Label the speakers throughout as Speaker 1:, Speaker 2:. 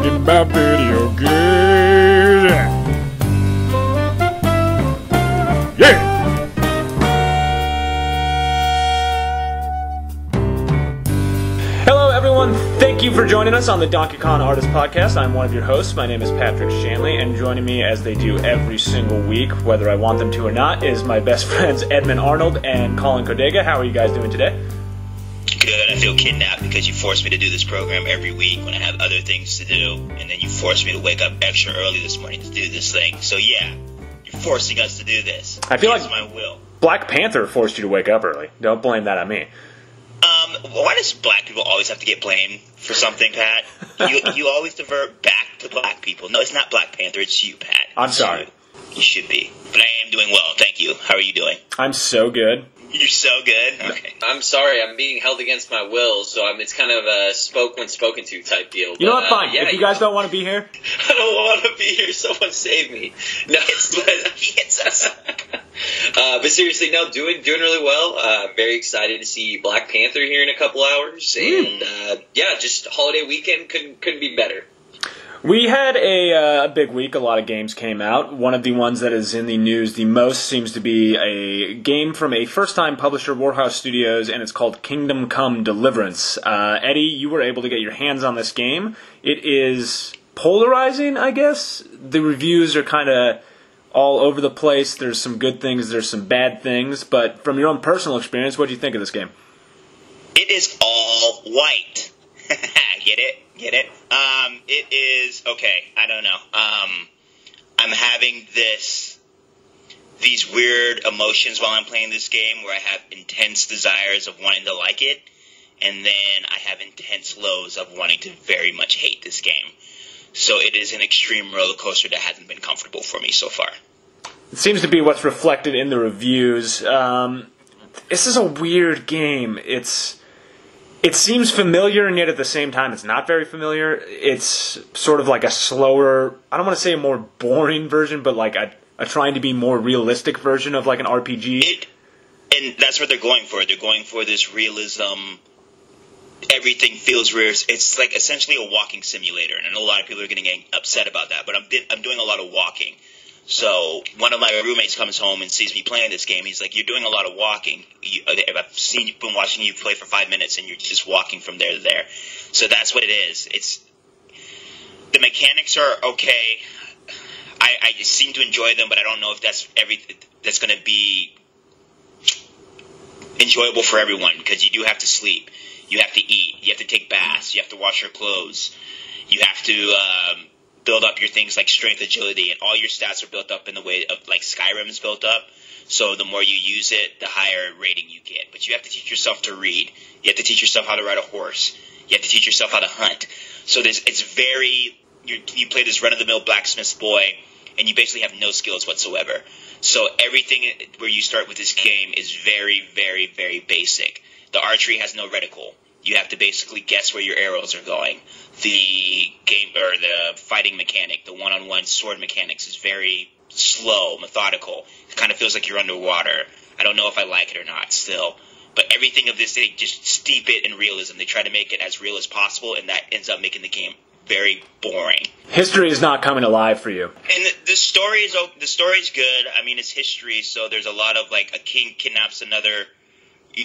Speaker 1: talking about video games. Yeah! Hello everyone, thank you for joining us on the Donkey Kong Artist Podcast. I'm one of your hosts. My name is Patrick Shanley, and joining me as they do every single week, whether I want them to or not, is my best friends Edmund, Arnold, and Collin, Codega. How are you guys doing today?
Speaker 2: Good. I feel kidnapped because you force me to do this program every week when I have other things to do, and then you force me to wake up extra early this morning to do this thing. So yeah, you're forcing us to do this.
Speaker 1: I feel
Speaker 2: Against
Speaker 1: like
Speaker 2: my will.
Speaker 1: Black Panther forced you to wake up early. Don't blame that on me.
Speaker 2: Why does black people always have to get blamed for something, Pat? You always divert back to black people. No, it's not Black Panther, it's you, Pat.
Speaker 1: I'm sorry.
Speaker 2: You should be. But I am doing well, thank you. How are you doing?
Speaker 1: I'm so good.
Speaker 2: You're so good? Okay.
Speaker 3: I'm sorry, I'm being held against my will, so it's kind of a spoke when spoken to type deal.
Speaker 1: You know what, fine.
Speaker 3: Yeah,
Speaker 1: if you guys don't want to be here,
Speaker 3: I don't want to be here, someone save me. No,
Speaker 2: It's us.
Speaker 3: but seriously, no, doing really well. Very excited to see Black Panther here in a couple hours, and just holiday weekend couldn't be better.
Speaker 1: we had a big week. A lot of games came out. One of the ones that is in the news the most seems to be a game from a first-time publisher, Warhorse Studios, and it's called Kingdom Come Deliverance. Eddie, you were able to get your hands on this game. It is polarizing, I guess. The reviews are kind of all over the place. There's some good things, there's some bad things, but from your own personal experience, what do you think of this game?
Speaker 2: It is all white. Get it? It is, okay, I don't know. I'm having these weird emotions while I'm playing this game where I have intense desires of wanting to like it, and then I have intense lows of wanting to very much hate this game. So it is an extreme roller coaster that hasn't been comfortable for me so far.
Speaker 1: It seems to be what's reflected in the reviews. This is a weird game. It seems familiar, and yet at the same time it's not very familiar. It's sort of like a slower, I don't want to say a more boring version, but like a trying to be more realistic version of like an RPG.
Speaker 2: And that's what they're going for. They're going for this realism. Everything feels real. It's like essentially a walking simulator, and I know a lot of people are getting upset about that, but I'm doing a lot of walking. So one of my roommates comes home and sees me playing this game. He's like, "You're doing a lot of walking. I've been watching you play for 5 minutes, and you're just walking from there to there." So that's what it is. The mechanics are okay. I seem to enjoy them, but I don't know if that's going to be enjoyable for everyone, because you do have to sleep. You have to eat. You have to take baths. You have to wash your clothes. You have to build up your things like strength, agility, and all your stats are built up in the way of like Skyrim's built up. So the more you use it, the higher rating you get. But you have to teach yourself to read. You have to teach yourself how to ride a horse. You have to teach yourself how to hunt. So you play this run-of-the-mill blacksmith's boy, and you basically have no skills whatsoever. So everything where you start with this game is very, very, very basic. The archery has no reticle. You have to basically guess where your arrows are going. The game or the fighting mechanic, the one-on-one sword mechanics, is very slow, methodical. It kind of feels like you're underwater. I don't know if I like it or not still. But everything of this, they just steep it in realism. They try to make it as real as possible, and that ends up making the game very boring.
Speaker 1: History is not coming alive for you.
Speaker 2: And the story is good. I mean, it's history, so there's a lot of like a king kidnaps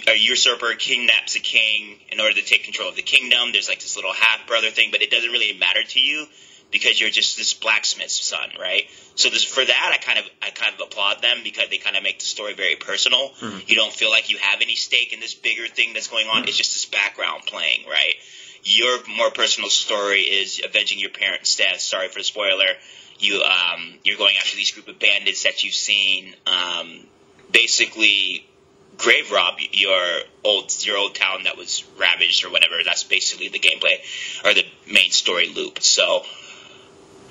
Speaker 2: a usurper kidnaps a king in order to take control of the kingdom. There's like this little half-brother thing, but it doesn't really matter to you because you're just this blacksmith's son, right? So for that, I kind of applaud them because they kind of make the story very personal. Mm-hmm. You don't feel like you have any stake in this bigger thing that's going on. Mm-hmm. It's just this background playing, right? Your more personal story is avenging your parents' death. Sorry for the spoiler. You're going after these group of bandits that you've seen basically grave rob your old town that was ravaged or whatever. That's basically the gameplay or the main story loop. So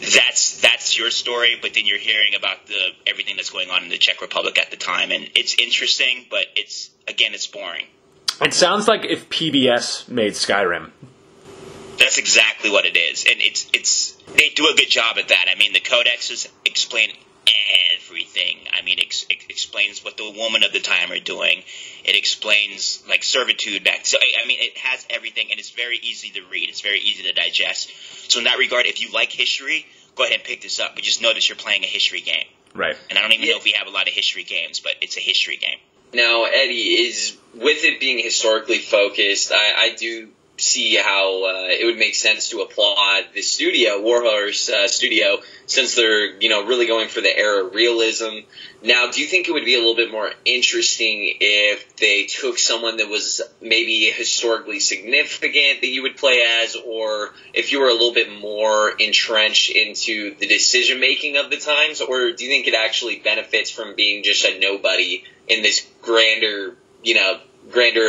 Speaker 2: that's your story, but then you're hearing about everything that's going on in the Czech Republic at the time, and it's interesting, but it's boring.
Speaker 1: It sounds like if PBS made Skyrim.
Speaker 2: That's exactly what it is, and they do a good job at that. I mean, the codexes explain everything. everything. I mean, it explains what the woman of the time are doing. It explains, like, servitude back. So, I mean, it has everything, and it's very easy to read. It's very easy to digest. So in that regard, if you like history, go ahead and pick this up. But just notice you're playing a history game.
Speaker 1: Right.
Speaker 2: And I don't even know if we have a lot of history games, but it's a history game.
Speaker 3: Now, Eddie, with it being historically focused, I do see how it would make sense to applaud the studio, Warhorse Studio, since they're, really going for the era of realism. Now, do you think it would be a little bit more interesting if they took someone that was maybe historically significant that you would play as, or if you were a little bit more entrenched into the decision-making of the times, or do you think it actually benefits from being just a nobody in this grander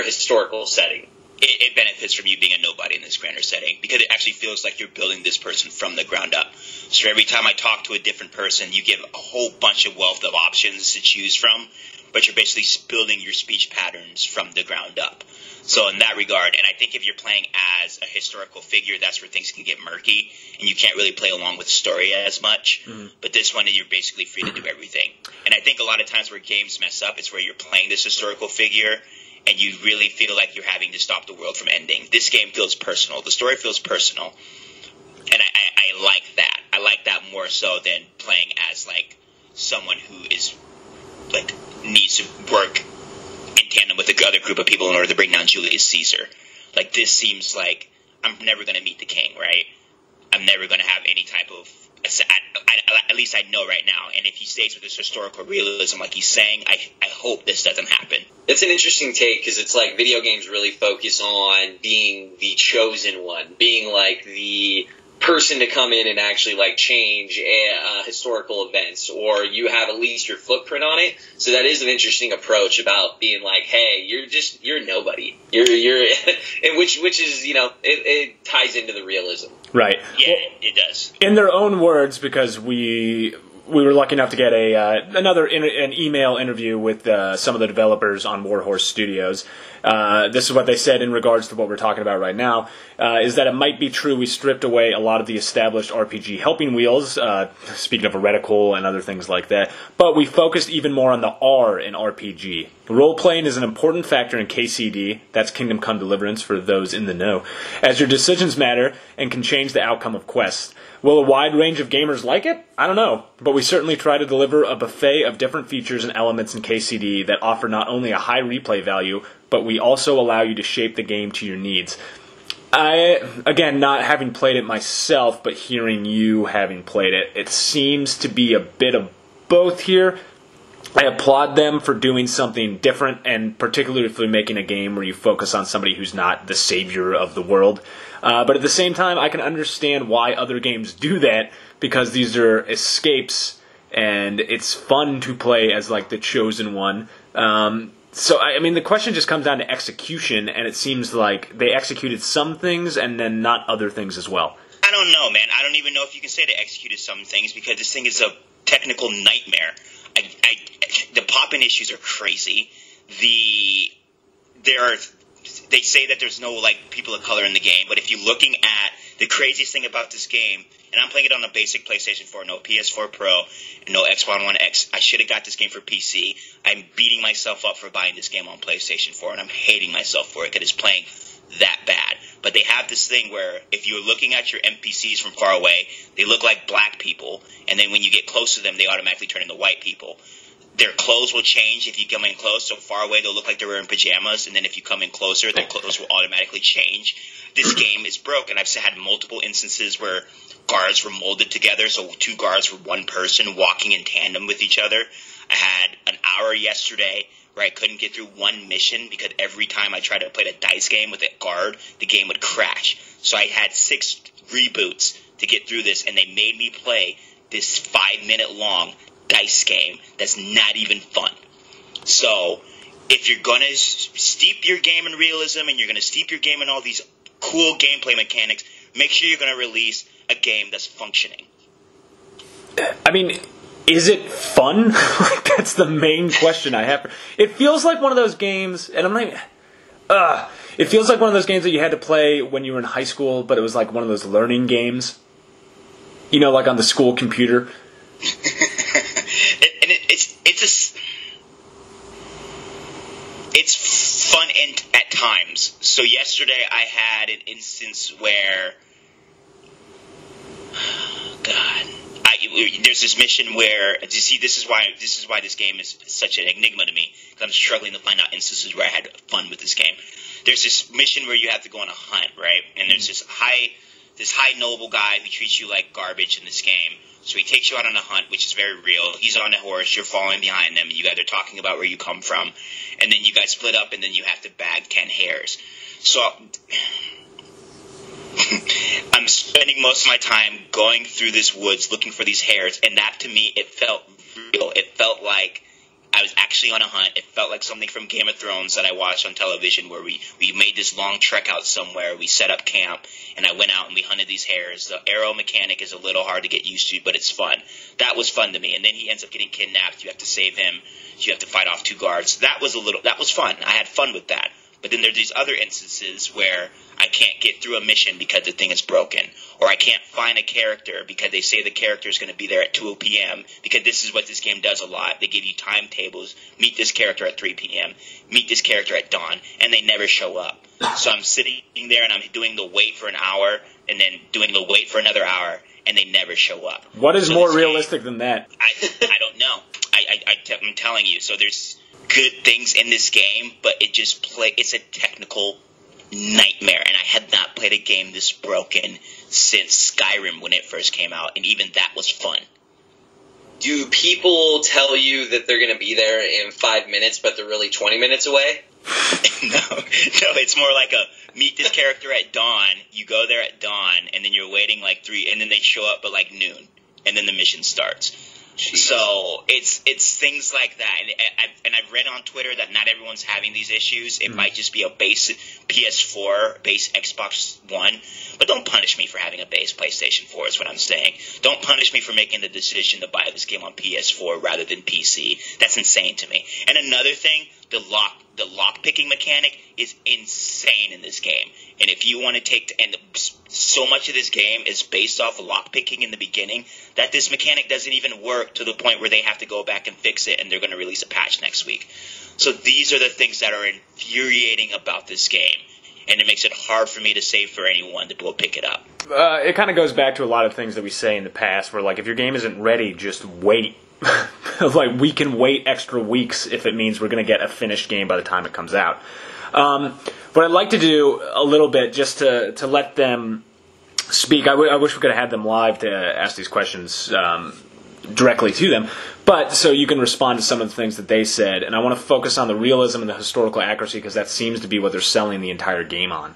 Speaker 3: historical setting?
Speaker 2: It benefits from you being a nobody in this grander setting because it actually feels like you're building this person from the ground up. So every time I talk to a different person, you give a whole bunch of wealth of options to choose from, but you're basically building your speech patterns from the ground up. So in that regard, and I think if you're playing as a historical figure, that's where things can get murky, and you can't really play along with the story as much. Mm-hmm. But this one, you're basically free to do everything. And I think a lot of times where games mess up, it's where you're playing this historical figure, and you really feel like you're having to stop the world from ending. This game feels personal. The story feels personal. And I like that. I like that more so than playing as, like, someone who is, like, needs to work in tandem with the other group of people in order to bring down Julius Caesar. Like, this seems like I'm never going to meet the king, right? I'm never going to have any type of... at least I know right now. And if he stays with this historical realism like he's saying, I hope this doesn't happen.
Speaker 3: That's an interesting take because it's like video games really focus on being the chosen one, being like the person to come in and actually like change historical events, or you have at least your footprint on it. So that is an interesting approach about being like, hey, you're nobody. You're and which is, it ties into the realism.
Speaker 1: Right.
Speaker 2: Yeah, it does. In
Speaker 1: their own words, because we were lucky enough to get an email interview with some of the developers on Warhorse Studios. This is what they said in regards to what we're talking about right now, is that it might be true we stripped away a lot of the established RPG helping wheels, speaking of heretical and other things like that, but we focused even more on the R in RPG. Role-playing is an important factor in KCD, that's Kingdom Come Deliverance for those in the know, as your decisions matter and can change the outcome of quests. Will a wide range of gamers like it? I don't know, but we certainly try to deliver a buffet of different features and elements in KCD that offer not only a high replay value, but we also allow you to shape the game to your needs. Again, not having played it myself, but hearing you having played it, it seems to be a bit of both here. I applaud them for doing something different, and particularly if they're making a game where you focus on somebody who's not the savior of the world. But at the same time, I can understand why other games do that, because these are escapes, and it's fun to play as like the chosen one. So, I mean, the question just comes down to execution, and it seems like they executed some things and then not other things as well.
Speaker 2: I don't know, man. I don't even know if you can say they executed some things, because this thing is a technical nightmare. The pop-in issues are crazy. They say that there's no like people of color in the game, but if you're looking at the craziest thing about this game, and I'm playing it on a basic PlayStation 4, no PS4 Pro, no Xbox One X. I should have got this game for PC. I'm beating myself up for buying this game on PlayStation 4, and I'm hating myself for it because it's playing that bad. But they have this thing where if you're looking at your NPCs from far away, they look like black people, and then when you get close to them, they automatically turn into white people. Their clothes will change if you come in close, so far away they'll look like they're wearing pajamas, and then if you come in closer, their clothes will automatically change. This game is broken. I've had multiple instances where guards were molded together, so two guards were one person walking in tandem with each other. I had an hour yesterday where I couldn't get through one mission because every time I tried to play the dice game with a guard, the game would crash. So I had 6 reboots to get through this, and they made me play this 5-minute long dice game that's not even fun. So if you're going to steep your game in realism and you're going to steep your game in all these cool gameplay mechanics, make sure you're going to release a game that's functioning.
Speaker 1: I mean, is it fun? That's the main question I have. It feels like one of those games, and I'm not... it feels like one of those games that you had to play when you were in high school, but it was like one of those learning games. You know, like on the school computer.
Speaker 2: It It's fun at times. So yesterday I had an instance where, God, there's this mission where, you see, this is why this game is such an enigma to me, because I'm struggling to find out instances where I had fun with this game. There's this mission where you have to go on a hunt, right? And there's this high noble guy who treats you like garbage in this game. So he takes you out on a hunt, which is very real. He's on a horse, you're following behind them, and you guys are talking about where you come from. And then you guys split up, and then you have to bag 10 hares. So I'm spending most of my time going through this woods looking for these hares, and that, to me, it felt real. It felt like I was actually on a hunt. It felt like something from Game of Thrones that I watched on television, where we made this long trek out somewhere. We set up camp, and I went out and we hunted these hares. The arrow mechanic is a little hard to get used to, but it's fun. That was fun to me. And then he ends up getting kidnapped. You have to save him. You have to fight off 2 guards. That was fun. I had fun with that. But then there's these other instances where I can't get through a mission because the thing is broken. Or I can't find a character because they say the character is going to be there at 2 p.m. Because this is what this game does a lot. They give you timetables. Meet this character at 3 p.m. Meet this character at dawn. And they never show up. So I'm sitting there and I'm doing the wait for an hour and then doing the wait for another hour. And they never show up.
Speaker 1: What is more realistic than that?
Speaker 2: I don't know. I'm telling you. So there's good things in this game, but it's a technical nightmare, and I had not played a game this broken since Skyrim when it first came out, and even that was fun.
Speaker 3: Do people tell you that they're going to be there in 5 minutes, but they're really 20 minutes away?
Speaker 2: No, it's more like a meet this character at dawn, you go there at dawn, and then you're waiting like 3, and then they show up at like noon, and then the mission starts. Jeez. So it's things like that, and I've read on Twitter that not everyone's having these issues. It might just be a base PS4, base Xbox One, but don't punish me for having a base PlayStation 4 is what I'm saying. Don't punish me for making the decision to buy this game on PS4 rather than PC. That's insane to me. And another thing, the lock picking mechanic is insane in this game. And if you want to and so much of this game is based off of lock picking in the beginning that this mechanic doesn't even work to the point where they have to go back and fix it, and they're going to release a patch next week. So these are the things that are infuriating about this game, and it makes it hard for me to say for anyone to go pick it up.
Speaker 1: It kind of goes back to a lot of things that we say in the past, where like if your game isn't ready, just wait. Like we can wait extra weeks if it means we're going to get a finished game by the time it comes out. What I'd like to do a little bit, just to let them speak, I wish we could have had them live to ask these questions directly to them, but so you can respond to some of the things that they said, and I want to focus on the realism and the historical accuracy because that seems to be what they're selling the entire game on.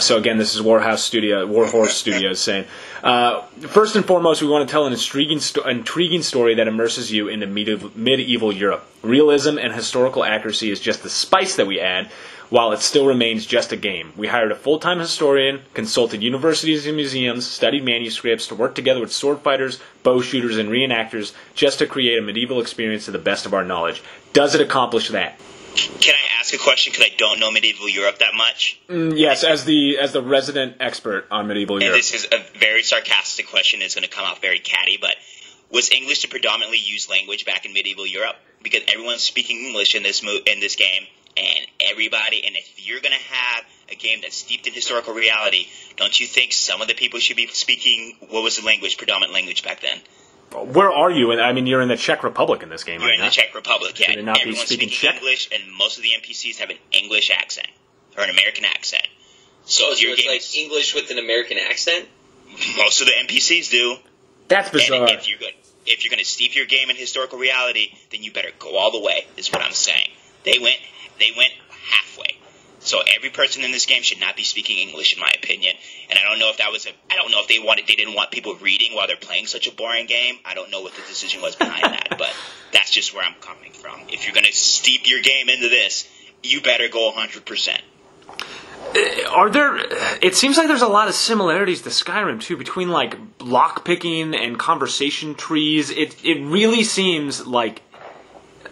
Speaker 1: So again, this is Warhorse Studios saying, first and foremost, we want to tell an intriguing story that immerses you into medieval Europe. Realism and historical accuracy is just the spice that we add, while it still remains just a game. We hired a full-time historian, consulted universities and museums, studied manuscripts to work together with sword fighters, bow shooters, and reenactors just to create a medieval experience to the best of our knowledge. Does it accomplish that?
Speaker 2: Can I ask a question because I don't know medieval Europe that much?
Speaker 1: Yes, as the resident expert on medieval Europe.
Speaker 2: And this is a very sarcastic question. It's going to come off very catty, but was English the predominantly used language back in medieval Europe? Because everyone's speaking English in this game, and if you're going to have a game that's steeped in historical reality, don't you think some of the people should be speaking, what was the predominant language back then?
Speaker 1: Where are you? I mean, you're in the Czech Republic in this game,
Speaker 2: right? You're in the Czech Republic, yeah.
Speaker 1: Should not
Speaker 2: everyone's
Speaker 1: be speaking
Speaker 2: speaking
Speaker 1: Czech?
Speaker 2: English, and most of the NPCs have an English accent, or an American accent.
Speaker 3: So it's like English with an American accent?
Speaker 2: Most of the NPCs do.
Speaker 1: That's bizarre.
Speaker 2: And if you're going to steep your game in historical reality, then you better go all the way, is what I'm saying. They went halfway. So every person in this game should not be speaking English, in my opinion. And I don't know if they didn't want people reading while they're playing such a boring game. I don't know what the decision was behind that, but that's just where I'm coming from. If you're going to steep your game into this, you better go 100%.
Speaker 1: It seems like there's a lot of similarities to Skyrim too, between like lock picking and conversation trees. It really seems like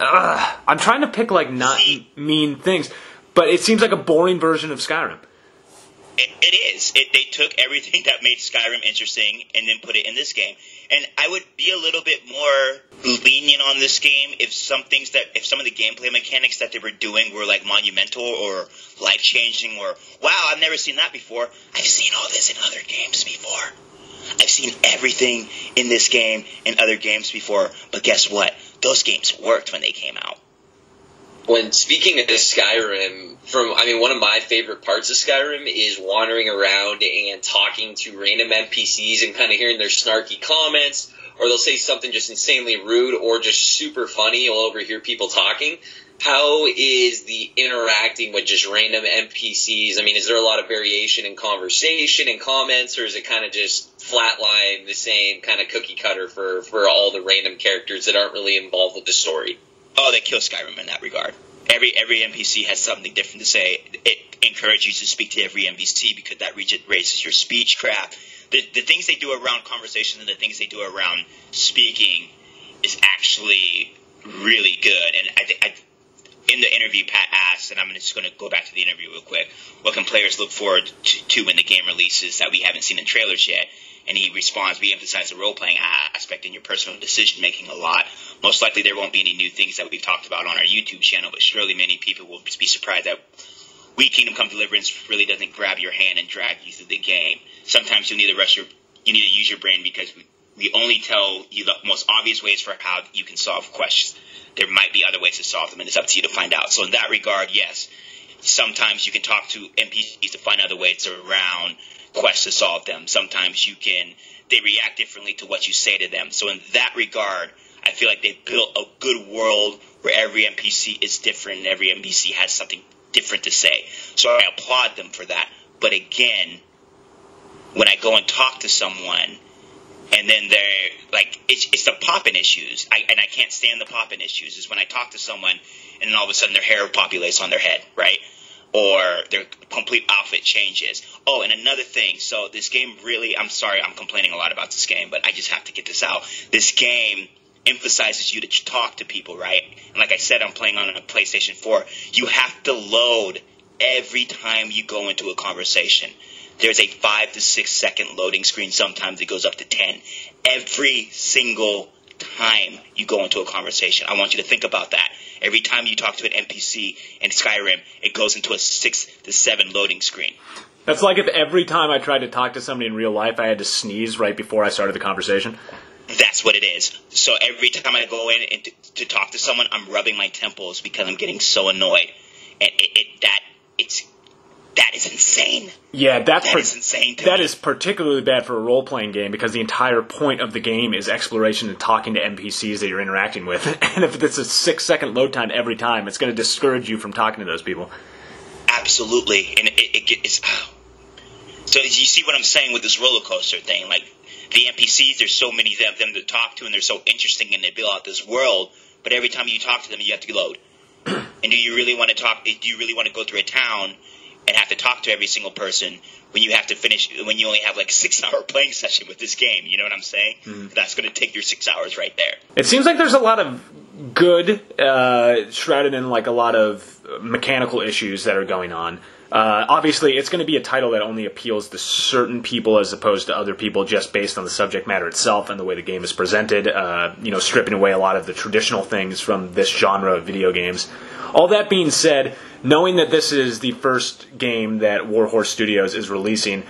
Speaker 1: I'm trying to pick like not mean things, but it seems like a boring version of Skyrim.
Speaker 2: It is. They took everything that made Skyrim interesting and then put it in this game. And I would be a little bit more lenient on this game if some of the gameplay mechanics that they were doing were like monumental or life changing or wow, I've never seen that before. I've seen all this in other games before. I've seen everything in this game in other games before. But guess what? Those games worked when they came out.
Speaker 3: When speaking of Skyrim, one of my favorite parts of Skyrim is wandering around and talking to random NPCs and kind of hearing their snarky comments, or they'll say something just insanely rude or just super funny. You'll overhear people talking. How is the interacting with just random NPCs? I mean, is there a lot of variation in conversation and comments, or is it kind of just flatline, the same kind of cookie cutter for all the random characters that aren't really involved with the story?
Speaker 2: Oh, they kill Skyrim in that regard. Every NPC has something different to say. It encourages you to speak to every NPC because that raises your speech craft. The things they do around conversation and the things they do around speaking is actually really good. And in the interview, Pat asked, and I'm just going to go back to the interview real quick, what can players look forward to when the game releases that we haven't seen in trailers yet? And he responds, we emphasize the role-playing aspect in your personal decision-making a lot. Most likely there won't be any new things that we've talked about on our YouTube channel, but surely many people will be surprised that Kingdom Come Deliverance really doesn't grab your hand and drag you through the game. Sometimes you need to use your brain because we only tell you the most obvious ways for how you can solve questions. There might be other ways to solve them, and it's up to you to find out. So in that regard, yes, sometimes you can talk to NPCs to find other ways around quests to solve them. Sometimes they react differently to what you say to them. So in that regard, I feel like they built a good world where every NPC is different and every NPC has something different to say. So I applaud them for that. But again, when I go and talk to someone and then they're like, it's the popping issues. And I can't stand the popping issues is when I talk to someone and then all of a sudden their hair populates on their head, right? Or their complete outfit changes. Oh, and another thing. So this game really, I'm sorry, I'm complaining a lot about this game, but I just have to get this out. This game emphasizes you to talk to people, right? And like I said, I'm playing on a PlayStation 4. You have to load every time you go into a conversation. There's a 5 to 6 second loading screen. Sometimes it goes up to 10. Every single time you go into a conversation. I want you to think about that. Every time you talk to an NPC in Skyrim, it goes into a 6 to 7 loading screen.
Speaker 1: That's like if every time I tried to talk to somebody in real life, I had to sneeze right before I started the conversation.
Speaker 2: That's what it is. So every time I go in and to talk to someone, I'm rubbing my temples because I'm getting so annoyed. And that is insane.
Speaker 1: Yeah,
Speaker 2: that is insane to me.
Speaker 1: That is particularly bad for a role-playing game because the entire point of the game is exploration and talking to NPCs that you're interacting with. And if it's a 6 second load time every time, it's going to discourage you from talking to those people.
Speaker 2: Absolutely. And it's... So you see what I'm saying with this roller coaster thing? Like, the NPCs, there's so many of them to talk to, and they're so interesting, and they build out this world, but every time you talk to them, you have to load. And do you really want to go through a town and have to talk to every single person when you only have like a 6 hour playing session with this game? You know what I'm saying? Mm. That's going to take your 6 hours right there.
Speaker 1: It seems like there's a lot of good, shrouded in like a lot of mechanical issues that are going on. Obviously, it's going to be a title that only appeals to certain people as opposed to other people just based on the subject matter itself and the way the game is presented, stripping away a lot of the traditional things from this genre of video games. All that being said, knowing that this is the first game that Warhorse Studios is releasing,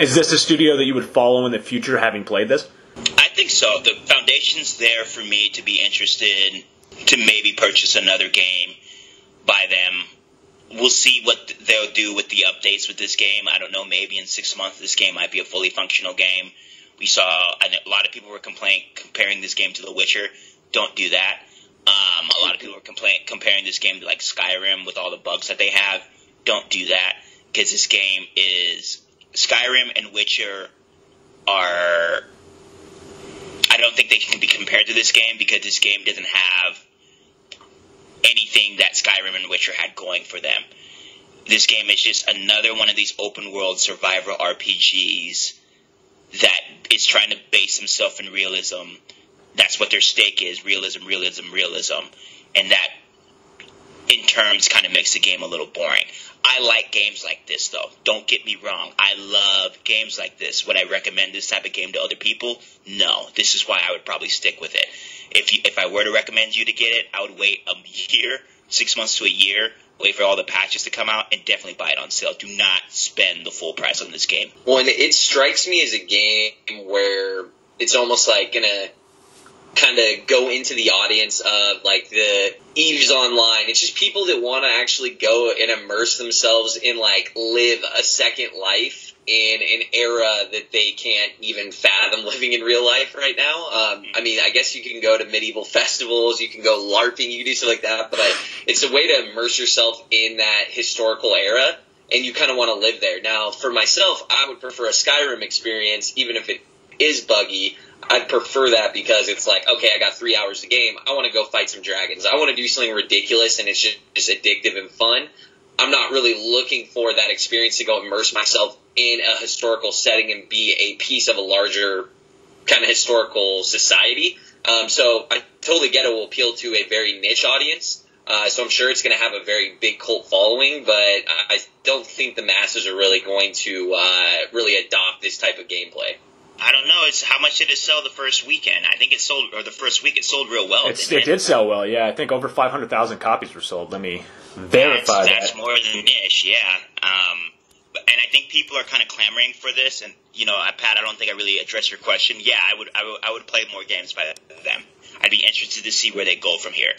Speaker 1: is this a studio that you would follow in the future having played this?
Speaker 2: I think so. The foundation's there for me to be interested to maybe purchase another game by them. We'll see what they'll do with the updates with this game. I don't know, maybe in 6 months this game might be a fully functional game. We saw a lot of people were comparing this game to The Witcher. Don't do that. A lot of people were comparing this game to like Skyrim with all the bugs that they have. Don't do that, because this game is... Skyrim and Witcher are... I don't think they can be compared to this game, because this game doesn't have anything that Skyrim and Witcher had going for them. This game is just another one of these open world survival RPGs that is trying to base himself in realism. That's what their stake is, realism, realism, realism. And that, in terms kind of makes the game a little boring. I like games like this, though. Don't get me wrong. I love games like this. Would I recommend this type of game to other people? No. This is why I would probably stick with it. If I were to recommend you to get it, I would wait a year, 6 months to a year, wait for all the patches to come out, and definitely buy it on sale. Do not spend the full price on this game.
Speaker 3: Well, and it strikes me as a game where it's almost like going to kind of go into the audience of like the Eves Online. It's just people that want to actually go and immerse themselves in like live a second life in an era that they can't even fathom living in real life right now. I mean, I guess you can go to medieval festivals, you can go LARPing, you can do stuff like that, but it's a way to immerse yourself in that historical era, and you kind of want to live there. Now, for myself, I would prefer a Skyrim experience, even if it is buggy. I'd prefer that because it's like, okay, I got 3 hours of game. I want to go fight some dragons. I want to do something ridiculous, and it's just addictive and fun. I'm not really looking for that experience to go immerse myself in a historical setting and be a piece of a larger kind of historical society. So I totally get it will appeal to a very niche audience. So I'm sure it's going to have a very big cult following, but I don't think the masses are really going to really adopt this type of gameplay.
Speaker 2: I don't know. It's how much did it sell the first weekend? I think it sold, or the first week, it sold real well.
Speaker 1: It did sell well, yeah. I think over 500,000 copies were sold. Let me verify that.
Speaker 2: That's more than niche, yeah. And I think people are kind of clamoring for this. And Pat, I don't think I really addressed your question. Yeah, I would play more games by them. I'd be interested to see where they go from here.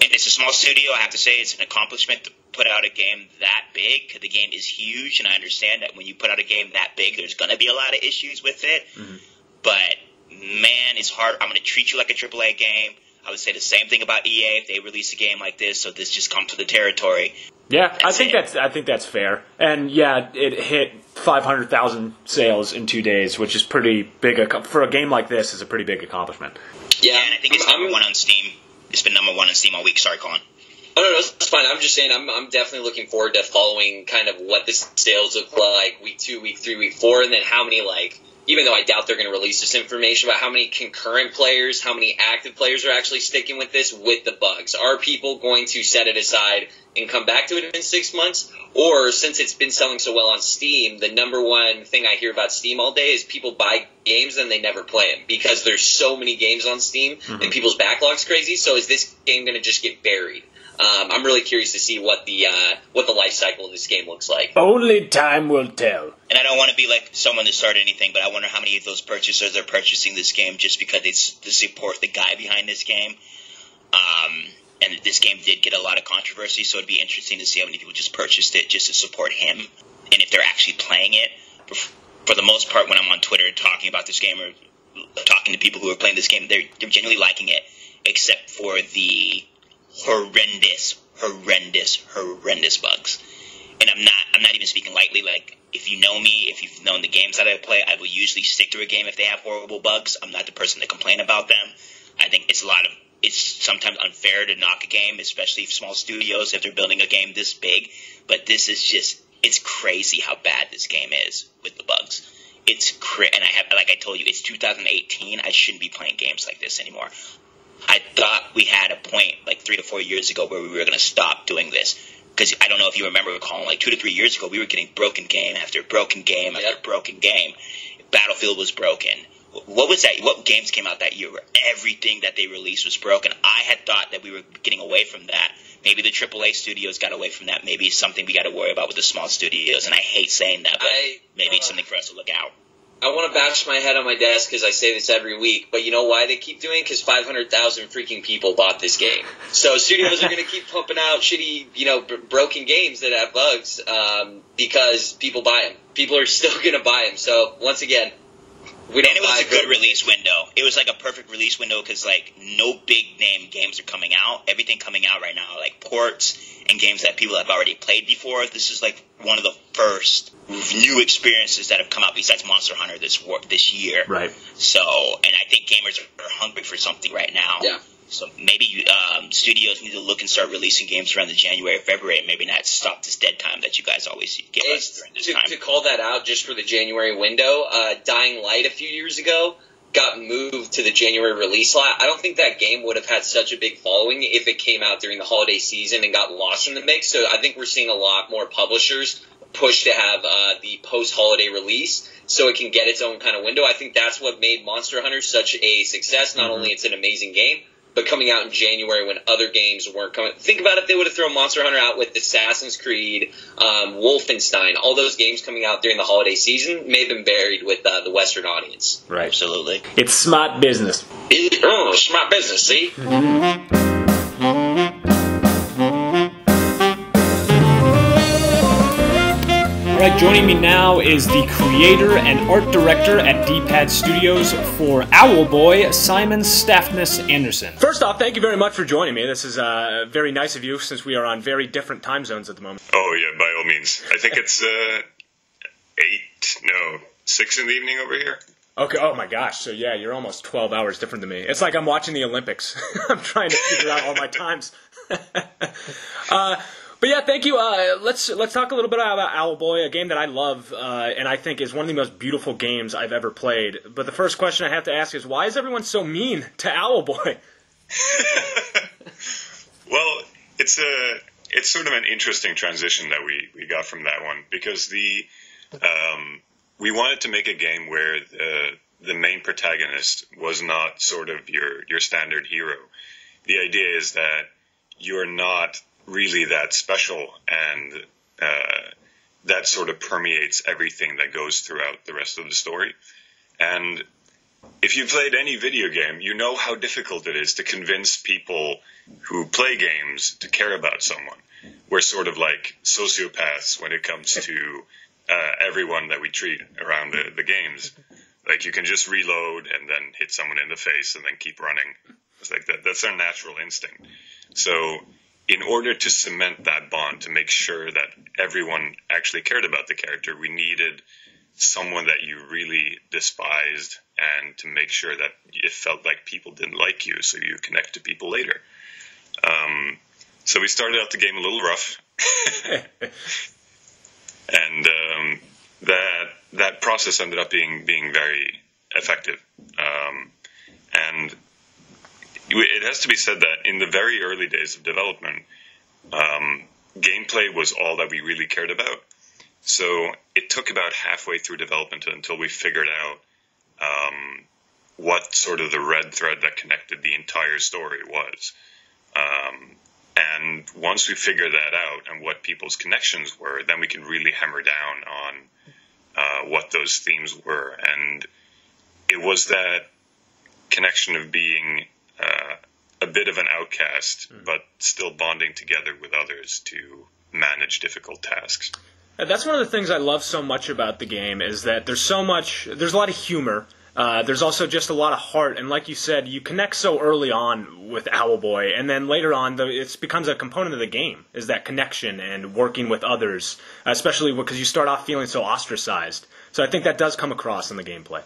Speaker 2: And it's a small studio. I have to say, it's an accomplishment to put out a game that big. The game is huge, and I understand that when you put out a game that big, there's going to be a lot of issues with it. Mm-hmm. But, man, it's hard. I'm going to treat you like a AAA game. I would say the same thing about EA if they release a game like this, so this just comes with the territory.
Speaker 1: Yeah, I think that's fair. And, yeah, it hit 500,000 sales in 2 days, which is pretty big. For a game like this, is a pretty big accomplishment.
Speaker 2: Yeah, and I think it's number one on Steam. It's been number one on Steam all week. Sorry, Collin.
Speaker 3: Oh, no, that's fine. I'm just saying I'm definitely looking forward to following kind of what the sales look like week 2, week 3, week 4, and then how many, even though I doubt they're going to release this information, about how many concurrent players, how many active players are actually sticking with this with the bugs. Are people going to set it aside and come back to it in 6 months? Or, since it's been selling so well on Steam, the number one thing I hear about Steam all day is people buy games and they never play them because there's so many games on Steam and people's backlog's crazy. So is this game going to just get buried? I'm really curious to see what the life cycle of this game looks like.
Speaker 1: Only time will tell.
Speaker 2: And I don't want to be like someone to start anything, but I wonder how many of those purchasers are purchasing this game just because it's to support the guy behind this game. And this game did get a lot of controversy, so it'd be interesting to see how many people just purchased it just to support him, and if they're actually playing it. For the most part, when I'm on Twitter talking about this game or talking to people who are playing this game, they're genuinely liking it, except for the horrendous bugs. And I'm not even speaking lightly. Like, if you know me, if you've known the games that I play, I will usually stick to a game if they have horrible bugs. I'm not the person to complain about them. I think it's sometimes unfair to knock a game, especially small studios, if they're building a game this big. But this is it's crazy how bad this game is with the bugs. And like I told you, it's 2018. I shouldn't be playing games like this anymore. I thought we had a point like 3 to 4 years ago where we were going to stop doing this. Because I don't know if you remember, Colin, like 2 to 3 years ago, we were getting broken game after broken game after broken game. Battlefield was broken. What was that? What games came out that year where everything that they released was broken? I had thought that we were getting away from that. Maybe the AAA studios got away from that. Maybe it's something we got to worry about with the small studios. And I hate saying that, but maybe it's something for us to look out.
Speaker 3: I want to bash my head on my desk because I say this every week, but you know why they keep doing it? Because 500,000 freaking people bought this game. So studios are going to keep pumping out shitty, broken games that have bugs because people buy them. People are still going to buy them. So once again,
Speaker 2: it was a good release window. It was like a perfect release window because no big name games are coming out. Everything coming out right now are like ports and games that people have already played before. This is like one of the first new experiences that have come out besides Monster Hunter this year.
Speaker 1: Right.
Speaker 2: So, and I think gamers are hungry for something right now.
Speaker 3: Yeah.
Speaker 2: So maybe studios need to look and start releasing games around the January or February and maybe not stop this dead time that you guys always give us during this time.
Speaker 3: To call that out just for the January window, Dying Light a few years ago got moved to the January release slot, I don't think that game would have had such a big following if it came out during the holiday season and got lost in the mix. So I think we're seeing a lot more publishers push to have the post-holiday release so it can get its own kind of window. I think that's what made Monster Hunter such a success. Not only it's an amazing game, but coming out in January when other games weren't coming. Think about if they would have thrown Monster Hunter out with Assassin's Creed, Wolfenstein, all those games coming out during the holiday season may have been buried with the Western audience.
Speaker 1: Right.
Speaker 2: Absolutely.
Speaker 1: It's smart business.
Speaker 3: Smart business, see?
Speaker 1: All right, joining me now is the creator and art director at DPad Studios for Owlboy, Simon Stafsnes Anderson. First off, thank you very much for joining me. This is very nice of you since we are on very different time zones at the moment.
Speaker 4: Oh, yeah, by all means. I think it's 6 in the evening over here.
Speaker 1: Okay, oh my gosh, so yeah, you're almost 12 hours different than me. It's like I'm watching the Olympics. I'm trying to figure out all my times. But yeah, thank you. Let's talk a little bit about Owlboy, a game that I love and I think is one of the most beautiful games I've ever played. But the first question I have to ask is, why is everyone so mean to Owlboy?
Speaker 4: Well, it's sort of an interesting transition that we got from that one, because we wanted to make a game where the main protagonist was not sort of your standard hero. The idea is that you're not really that special, and that sort of permeates everything that goes throughout the rest of the story. And if you've played any video game, you know how difficult it is to convince people who play games to care about someone. We're sort of like sociopaths when it comes to everyone that we treat around the games. Like, you can just reload and then hit someone in the face and then keep running. It's like that's our natural instinct. So in order to cement that bond, to make sure that everyone actually cared about the character, we needed someone that you really despised, and to make sure that it felt like people didn't like you, so you connect to people later. So we started out the game a little rough. And that process ended up being very effective. And it has to be said that in the very early days of development, gameplay was all that we really cared about. So it took about halfway through development until we figured out what sort of the red thread that connected the entire story was. And once we figured that out and what people's connections were, then we can really hammer down on what those themes were. And it was that connection of being a bit of an outcast, but still bonding together with others to manage difficult tasks.
Speaker 1: That's one of the things I love so much about the game, is that there's a lot of humor. There's also just a lot of heart, and like you said, you connect so early on with Owlboy, and then later on, it becomes a component of the game, is that connection and working with others, especially because you start off feeling so ostracized. So I think that does come across in the gameplay.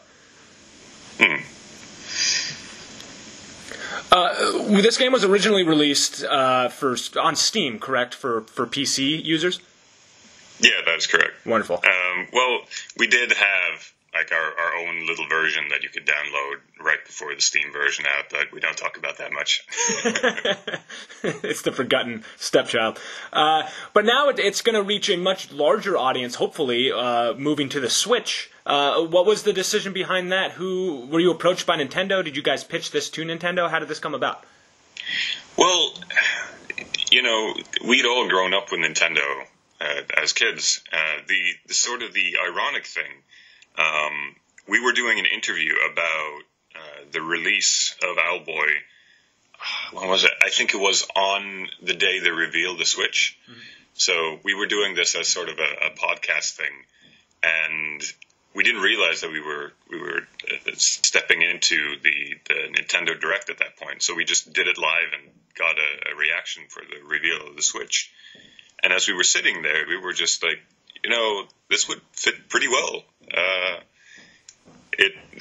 Speaker 1: This game was originally released on Steam, correct, for PC users?
Speaker 4: Yeah, that is correct.
Speaker 1: Wonderful.
Speaker 4: Well, we did have like our own little version that you could download right before the Steam version out, but we don't talk about that much.
Speaker 1: It's the forgotten stepchild. But now it's going to reach a much larger audience, hopefully, moving to the Switch. What was the decision behind that? Were you approached by Nintendo? Did you guys pitch this to Nintendo? How did this come about?
Speaker 4: Well, we'd all grown up with Nintendo as kids. The sort of the ironic thing, we were doing an interview about the release of Owlboy. When was it? I think it was on the day they revealed the Switch. Mm-hmm. So we were doing this as sort of a podcast thing, and we didn't realize that we were stepping into the Nintendo Direct at that point. So we just did it live and got a reaction for the reveal of the Switch. And as we were sitting there, we were just like, this would fit pretty well.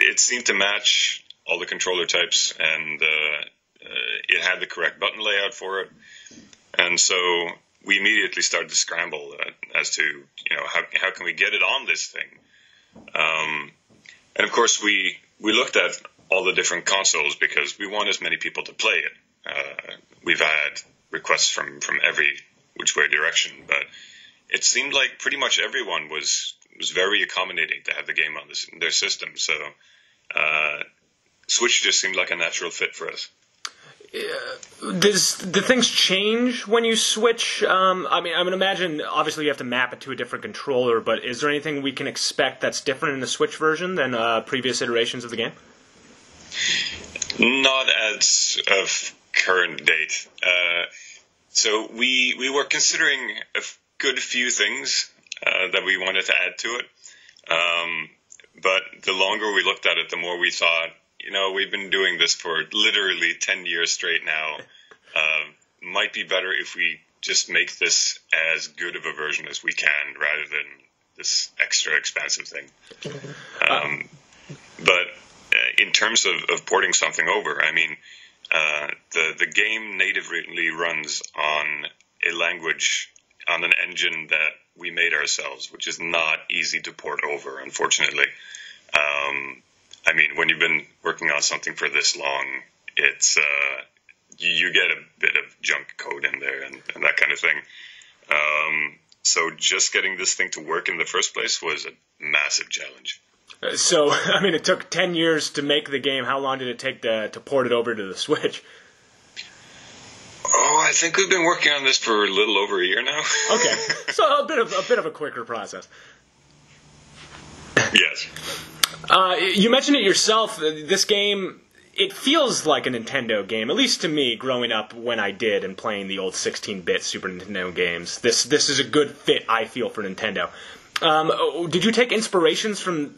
Speaker 4: It seemed to match all the controller types, and it had the correct button layout for it. And so we immediately started to scramble as to, how can we get it on this thing? And of course, we looked at all the different consoles because we want as many people to play it. We've had requests from every which way direction, but it seemed like pretty much everyone was very accommodating to have the game on their system. So Switch just seemed like a natural fit for us.
Speaker 1: Do things change when you switch? I would imagine, obviously, you have to map it to a different controller, but is there anything we can expect that's different in the Switch version than previous iterations of the game?
Speaker 4: Not as of current date. So we were considering a good few things that we wanted to add to it. But the longer we looked at it, the more we thought, we've been doing this for literally 10 years straight now. Might be better if we just make this as good of a version as we can rather than this extra expensive thing. But in terms of porting something over, the game natively runs on a language, on an engine that we made ourselves, which is not easy to port over, unfortunately. When you've been working on something for this long, it's you get a bit of junk code in there and that kind of thing. So just getting this thing to work in the first place was a massive challenge.
Speaker 1: So, it took 10 years to make the game. How long did it take to port it over to the Switch?
Speaker 4: Oh, I think we've been working on this for a little over a year now.
Speaker 1: Okay, so a bit of a quicker process.
Speaker 4: Yes.
Speaker 1: You mentioned it yourself. This game, it feels like a Nintendo game, at least to me, growing up when I did and playing the old 16-bit Super Nintendo games. This is a good fit, I feel, for Nintendo. Did you take inspirations from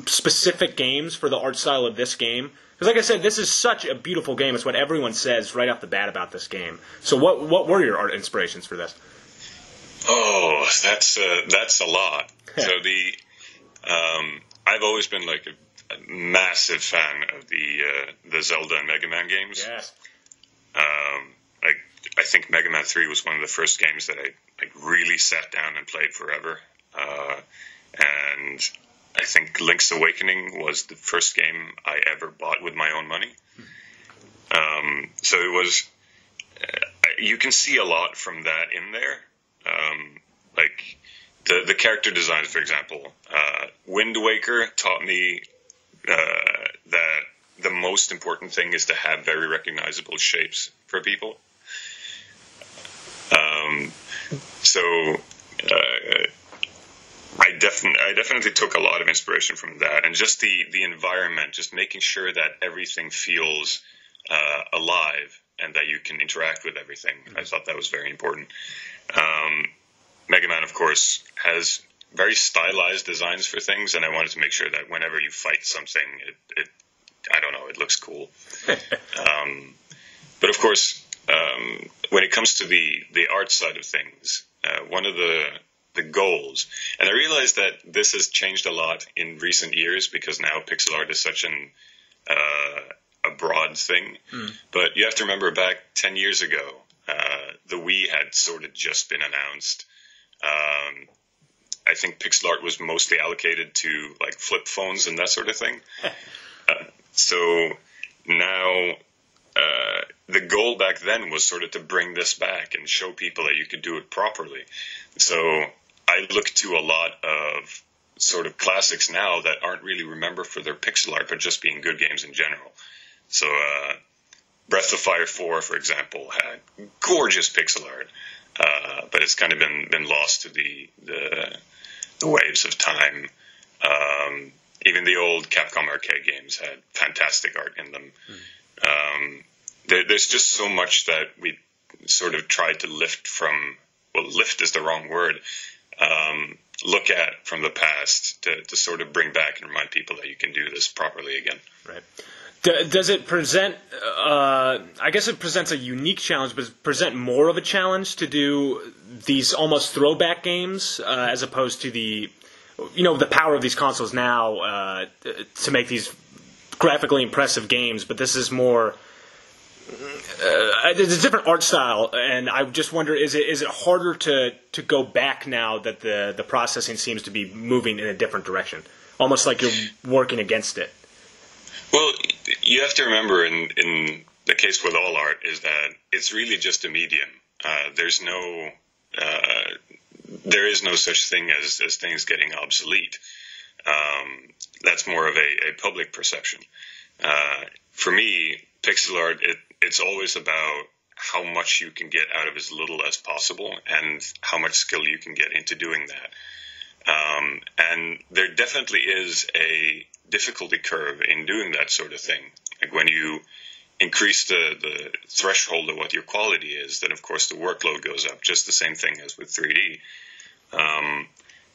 Speaker 1: specific games for the art style of this game? Because, like I said, this is such a beautiful game. It's what everyone says right off the bat about this game. So, what were your art inspirations for this?
Speaker 4: Oh, that's a lot. So I've always been like a massive fan of the Zelda and Mega Man games.
Speaker 1: Yes.
Speaker 4: I think Mega Man 3 was one of the first games that I really sat down and played forever. And I think Link's Awakening was the first game I ever bought with my own money. So it was, you can see a lot from that in there. The character designs, for example. Wind Waker taught me that the most important thing is to have very recognizable shapes for people. I definitely took a lot of inspiration from that, and just the environment, just making sure that everything feels alive and that you can interact with everything. Mm-hmm. I thought that was very important. Mega Man, of course, has very stylized designs for things, and I wanted to make sure that whenever you fight something, it looks cool. But of course, when it comes to the art side of things, one of the goals, and I realized that this has changed a lot in recent years because now pixel art is such a broad thing. But you have to remember back 10 years ago, the Wii had sort of just been announced. I think pixel art was mostly allocated to like flip phones and that sort of thing. So now the goal back then was sort of to bring this back and show people that you could do it properly. So I look to a lot of sort of classics now that aren't really remembered for their pixel art, but just being good games in general. So Breath of Fire 4, for example, had gorgeous pixel art, but it's kind of been lost to the waves of time. Even the old Capcom arcade games had fantastic art in them. There's just so much that we sort of tried to lift from, well, lift is the wrong word, look at from the past to sort of bring back and remind people that you can do this properly again.
Speaker 1: Right. Does it present, I guess it presents a unique challenge, but does it present more of a challenge to do these almost throwback games as opposed to the power of these consoles now to make these graphically impressive games, but this is more, there's a different art style, and I just wonder, is it harder to go back now that the processing seems to be moving in a different direction? Almost like you're working against it.
Speaker 4: Well, you have to remember in the case with all art is that it's really just a medium. There is no such thing as things getting obsolete. That's more of a public perception. For me, pixel art, it's always about how much you can get out of as little as possible and how much skill you can get into doing that. And there definitely is a difficulty curve in doing that sort of thing. Like when you increase the threshold of what your quality is, then of course the workload goes up, just the same thing as with 3D.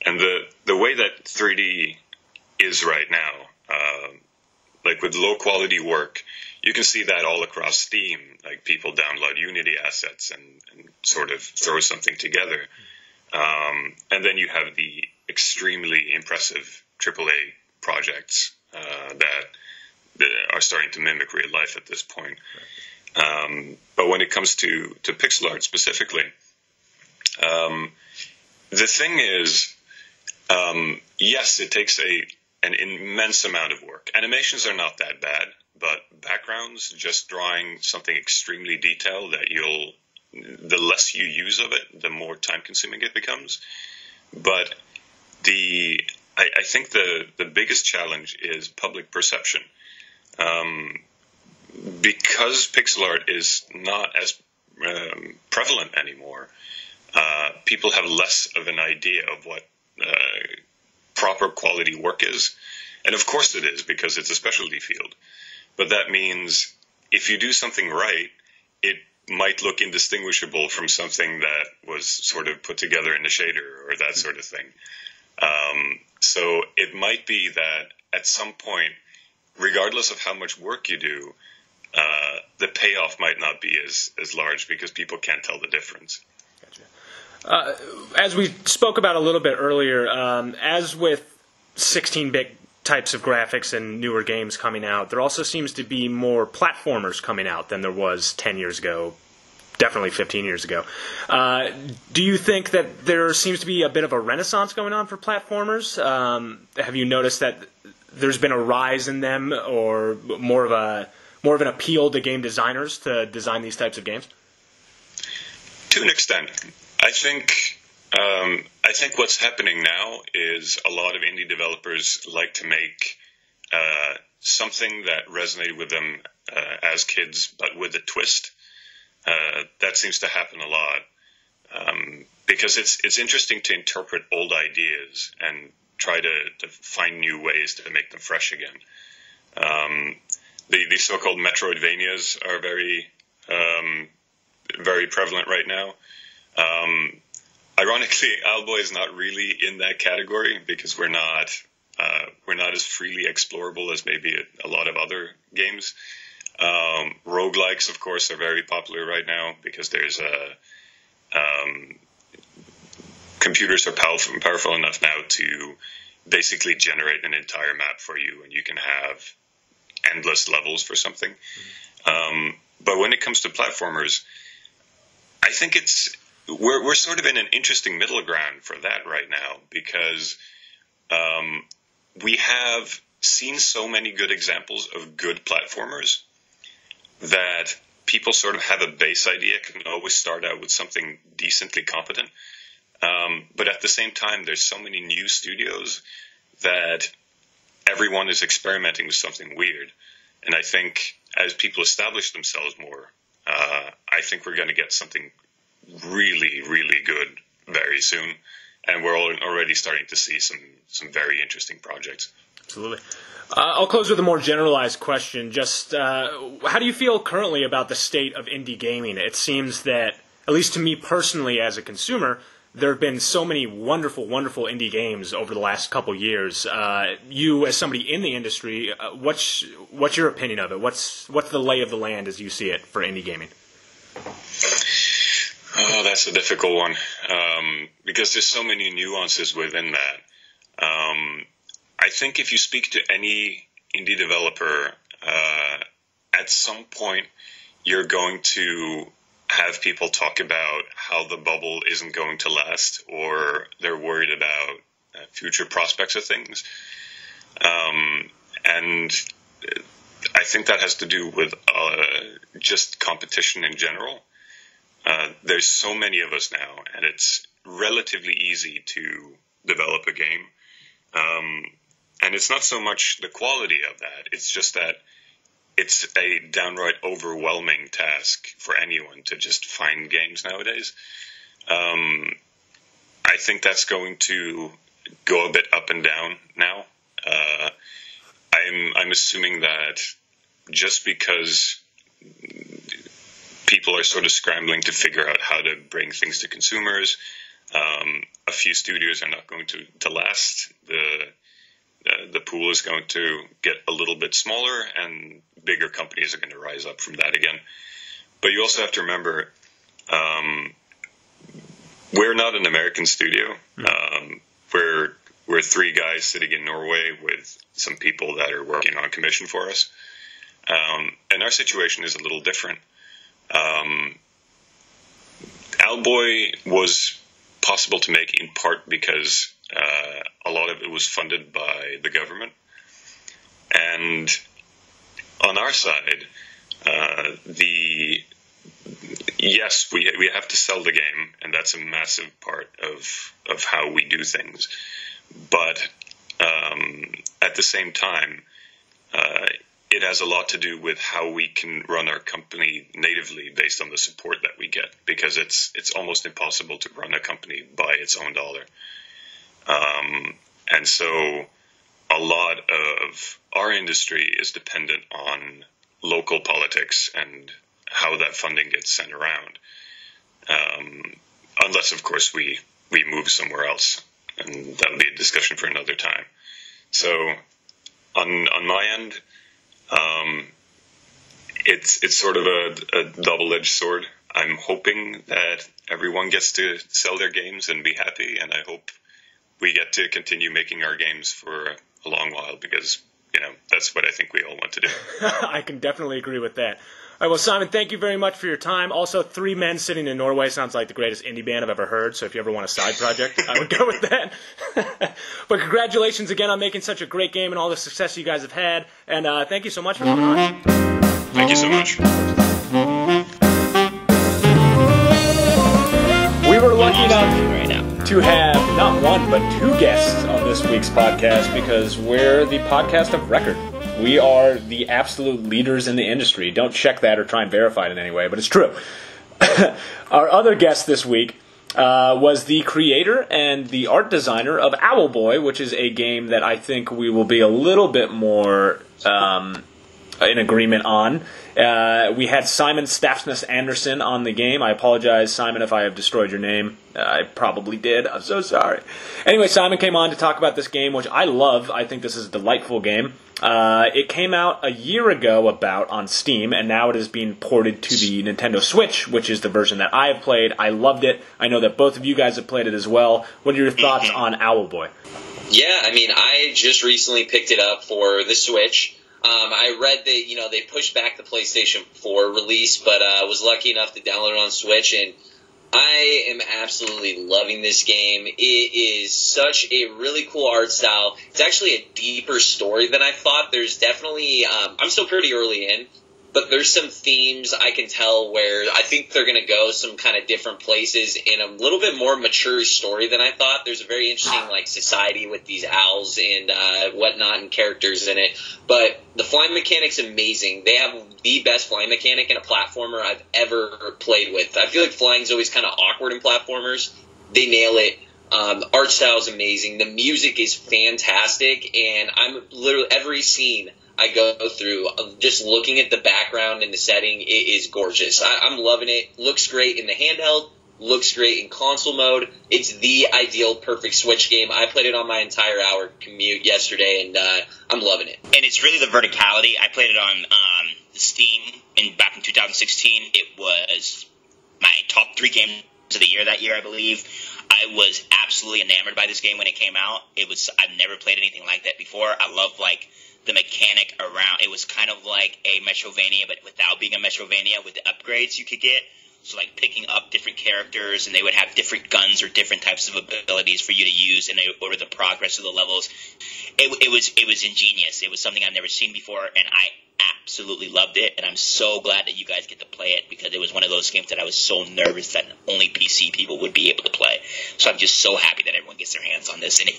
Speaker 4: And the way that 3D is right now, like with low quality work, you can see that all across Steam. Like people download Unity assets and sort of throw something together. And then you have the extremely impressive AAA projects that are starting to mimic real life at this point. But when it comes to pixel art specifically, the thing is, yes, it takes an immense amount of work. Animations are not that bad, but backgrounds, just drawing something extremely detailed that the less you use of it, the more time consuming it becomes. But I think the biggest challenge is public perception. Because pixel art is not as prevalent anymore, people have less of an idea of what proper quality work is. And of course it is, because it's a specialty field. But that means if you do something right, it might look indistinguishable from something that was sort of put together in a shader or that sort of thing. So it might be that at some point, regardless of how much work you do, the payoff might not be as large because people can't tell the difference.
Speaker 1: Gotcha. As we spoke about a little bit earlier, as with 16-bit types of graphics and newer games coming out, there also seems to be more platformers coming out than there was 10 years ago, definitely 15 years ago. Do you think that there seems to be a bit of a renaissance going on for platformers? Have you noticed that there's been a rise in them, or more of an appeal to game designers to design these types of games?
Speaker 4: To an extent. I think what's happening now is a lot of indie developers like to make something that resonated with them as kids, but with a twist. That seems to happen a lot because it's interesting to interpret old ideas and try to find new ways to make them fresh again. The so-called Metroidvanias are very prevalent right now. Ironically, Owlboy is not really in that category because we're not as freely explorable as maybe a lot of other games. Roguelikes, of course, are very popular right now because there's computers are powerful enough now to basically generate an entire map for you, and you can have endless levels for something. But when it comes to platformers, I think we're sort of in an interesting middle ground for that right now because we have seen so many good examples of good platformers that people sort of have a base idea, can always start out with something decently competent. But at the same time, there's so many new studios that everyone is experimenting with something weird. And I think as people establish themselves more, I think we're going to get something really, really good very soon. And we're already starting to see some very interesting projects.
Speaker 1: Absolutely. I'll close with a more generalized question. Just how do you feel currently about the state of indie gaming? It seems that, at least to me personally as a consumer, there have been so many wonderful, wonderful indie games over the last couple years. You, as somebody in the industry, what's your opinion of it? What's the lay of the land as you see it for indie gaming?
Speaker 4: Oh, that's a difficult one because there's so many nuances within that. I think if you speak to any indie developer, at some point you're going to have people talk about how the bubble isn't going to last, or they're worried about future prospects of things. And I think that has to do with just competition in general. There's so many of us now, and it's relatively easy to develop a game. And it's not so much the quality of that, it's just that it's a downright overwhelming task for anyone to just find games nowadays. I think that's going to go a bit up and down now. I'm assuming that just because people are sort of scrambling to figure out how to bring things to consumers, a few studios are not going to last. The pool is going to get a little bit smaller, and bigger companies are going to rise up from that again. But you also have to remember, we're not an American studio. We're three guys sitting in Norway with some people that are working on commission for us. And our situation is a little different. Owlboy was possible to make in part because a lot of it was funded by the government. And on our side, yes, we have to sell the game, and that's a massive part of how we do things. But at the same time, it has a lot to do with how we can run our company natively based on the support that we get, because it's almost impossible to run a company by its own dollar. And so a lot of our industry is dependent on local politics and how that funding gets sent around. Unless, of course, we move somewhere else, and that'll be a discussion for another time. So on my end, it's sort of a double-edged sword. I'm hoping that everyone gets to sell their games and be happy, and I hope we get to continue making our games for a long while, because, that's what I think we all want to do.
Speaker 1: I can definitely agree with that. All right, well, Simon, thank you very much for your time. Also, three men sitting in Norway sounds like the greatest indie band I've ever heard, so if you ever want a side project, I would go with that. But congratulations again on making such a great game and all the success you guys have had, and thank you so much for coming on.
Speaker 4: Thank you so much.
Speaker 1: We were lucky enough to have not one, but two guests on this week's podcast, because we're the podcast of record. We are the absolute leaders in the industry. Don't check that or try and verify it in any way, but it's true. Our other guest this week was the creator and the art designer of Owlboy, which is a game that I think we will be a little bit more in agreement on. We had Simon Stafsnes Anderson on the game. I apologize, Simon, if I have destroyed your name. I probably did. I'm so sorry. Anyway, Simon came on to talk about this game, which I love. I think this is a delightful game. It came out a year ago on Steam, and now it is being ported to the Nintendo Switch, which is the version that I have played. I loved it. I know that both of you guys have played it as well. What are your thoughts on Owlboy?
Speaker 3: Yeah, I just recently picked it up for the Switch. I read that, they pushed back the PlayStation 4 release, but I was lucky enough to download it on Switch, and I am absolutely loving this game. It is such a really cool art style. It's actually a deeper story than I thought. There's definitely, I'm still pretty early in, but there's some themes I can tell where I think they're going to go some kind of different places in a little bit more mature story than I thought. There's a very interesting society with these owls and whatnot and characters in it. But the flying mechanic's amazing. They have the best flying mechanic in a platformer I've ever played with. I feel like flying's always kind of awkward in platformers. They nail it. Art style's amazing. The music is fantastic, and I'm literally every scene I go through, just looking at the background and the setting, it is gorgeous. I'm loving it. Looks great in the handheld. Looks great in console mode. It's the ideal perfect Switch game. I played it on my entire hour commute yesterday, and I'm loving it.
Speaker 2: And it's really the verticality. I played it on Steam back in 2016. It was my top 3 games of the year that year, I believe. I was absolutely enamored by this game when it came out. I've never played anything like that before. I love the mechanic around. It was kind of like a Metrovania, but without being a Metrovania, with the upgrades you could get. So picking up different characters, and they would have different guns or different types of abilities for you to use in order to progress through the levels. It was ingenious. It was something I've never seen before, and absolutely loved it, and I'm so glad that you guys get to play it, because it was one of those games that I was so nervous that only PC people would be able to play. So I'm just so happy that everyone gets their hands on this. And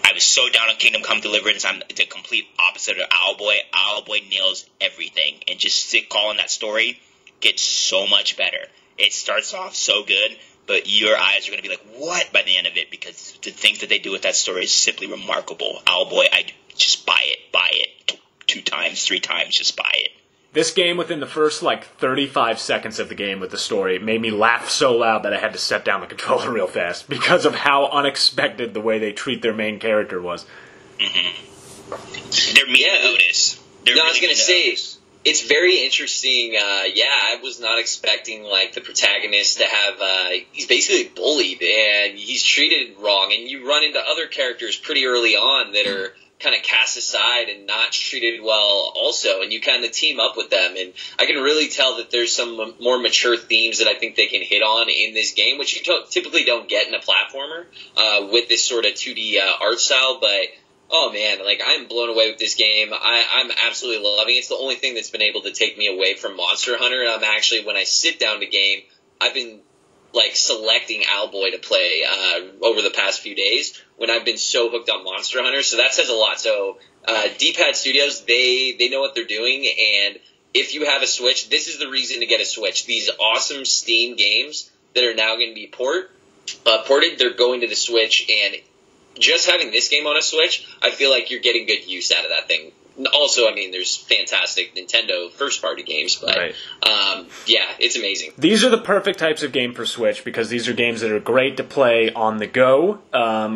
Speaker 2: I was so down on Kingdom Come Deliverance. I'm the complete opposite of Owlboy. Owlboy nails everything, and just calling that story gets so much better. It starts off so good, but your eyes are going to be like, what, by the end of it, because the things that they do with that story is simply remarkable. Owlboy, I just buy it 2 times, 3 times, just buy it.
Speaker 1: This game, within the first, 35 seconds of the game with the story, made me laugh so loud that I had to set down the controller real fast because of how unexpected the way they treat their main character was.
Speaker 2: Mm-hmm. They're mean to Otis.
Speaker 3: I was going to say, it's very interesting. I was not expecting, the protagonist to have, he's basically bullied, and he's treated wrong, and you run into other characters pretty early on that are kind of cast aside and not treated well also, and you kind of team up with them, and I can really tell that there's some more mature themes that I think they can hit on in this game, which you typically don't get in a platformer with this sort of 2D art style, but oh man, I'm blown away with this game. I'm absolutely loving it. It's the only thing that's been able to take me away from Monster Hunter, and I'm actually, when I sit down to game, I've been selecting Owlboy to play over the past few days when I've been so hooked on Monster Hunter. So that says a lot. So DPad Studios, they know what they're doing, and if you have a Switch, this is the reason to get a Switch. These awesome Steam games that are now going to be ported, they're going to the Switch, and just having this game on a Switch, I feel like you're getting good use out of that thing. Also, there's fantastic Nintendo first-party games, but
Speaker 1: right.
Speaker 3: It's amazing.
Speaker 1: These are the perfect types of game for Switch, because these are games that are great to play on the go,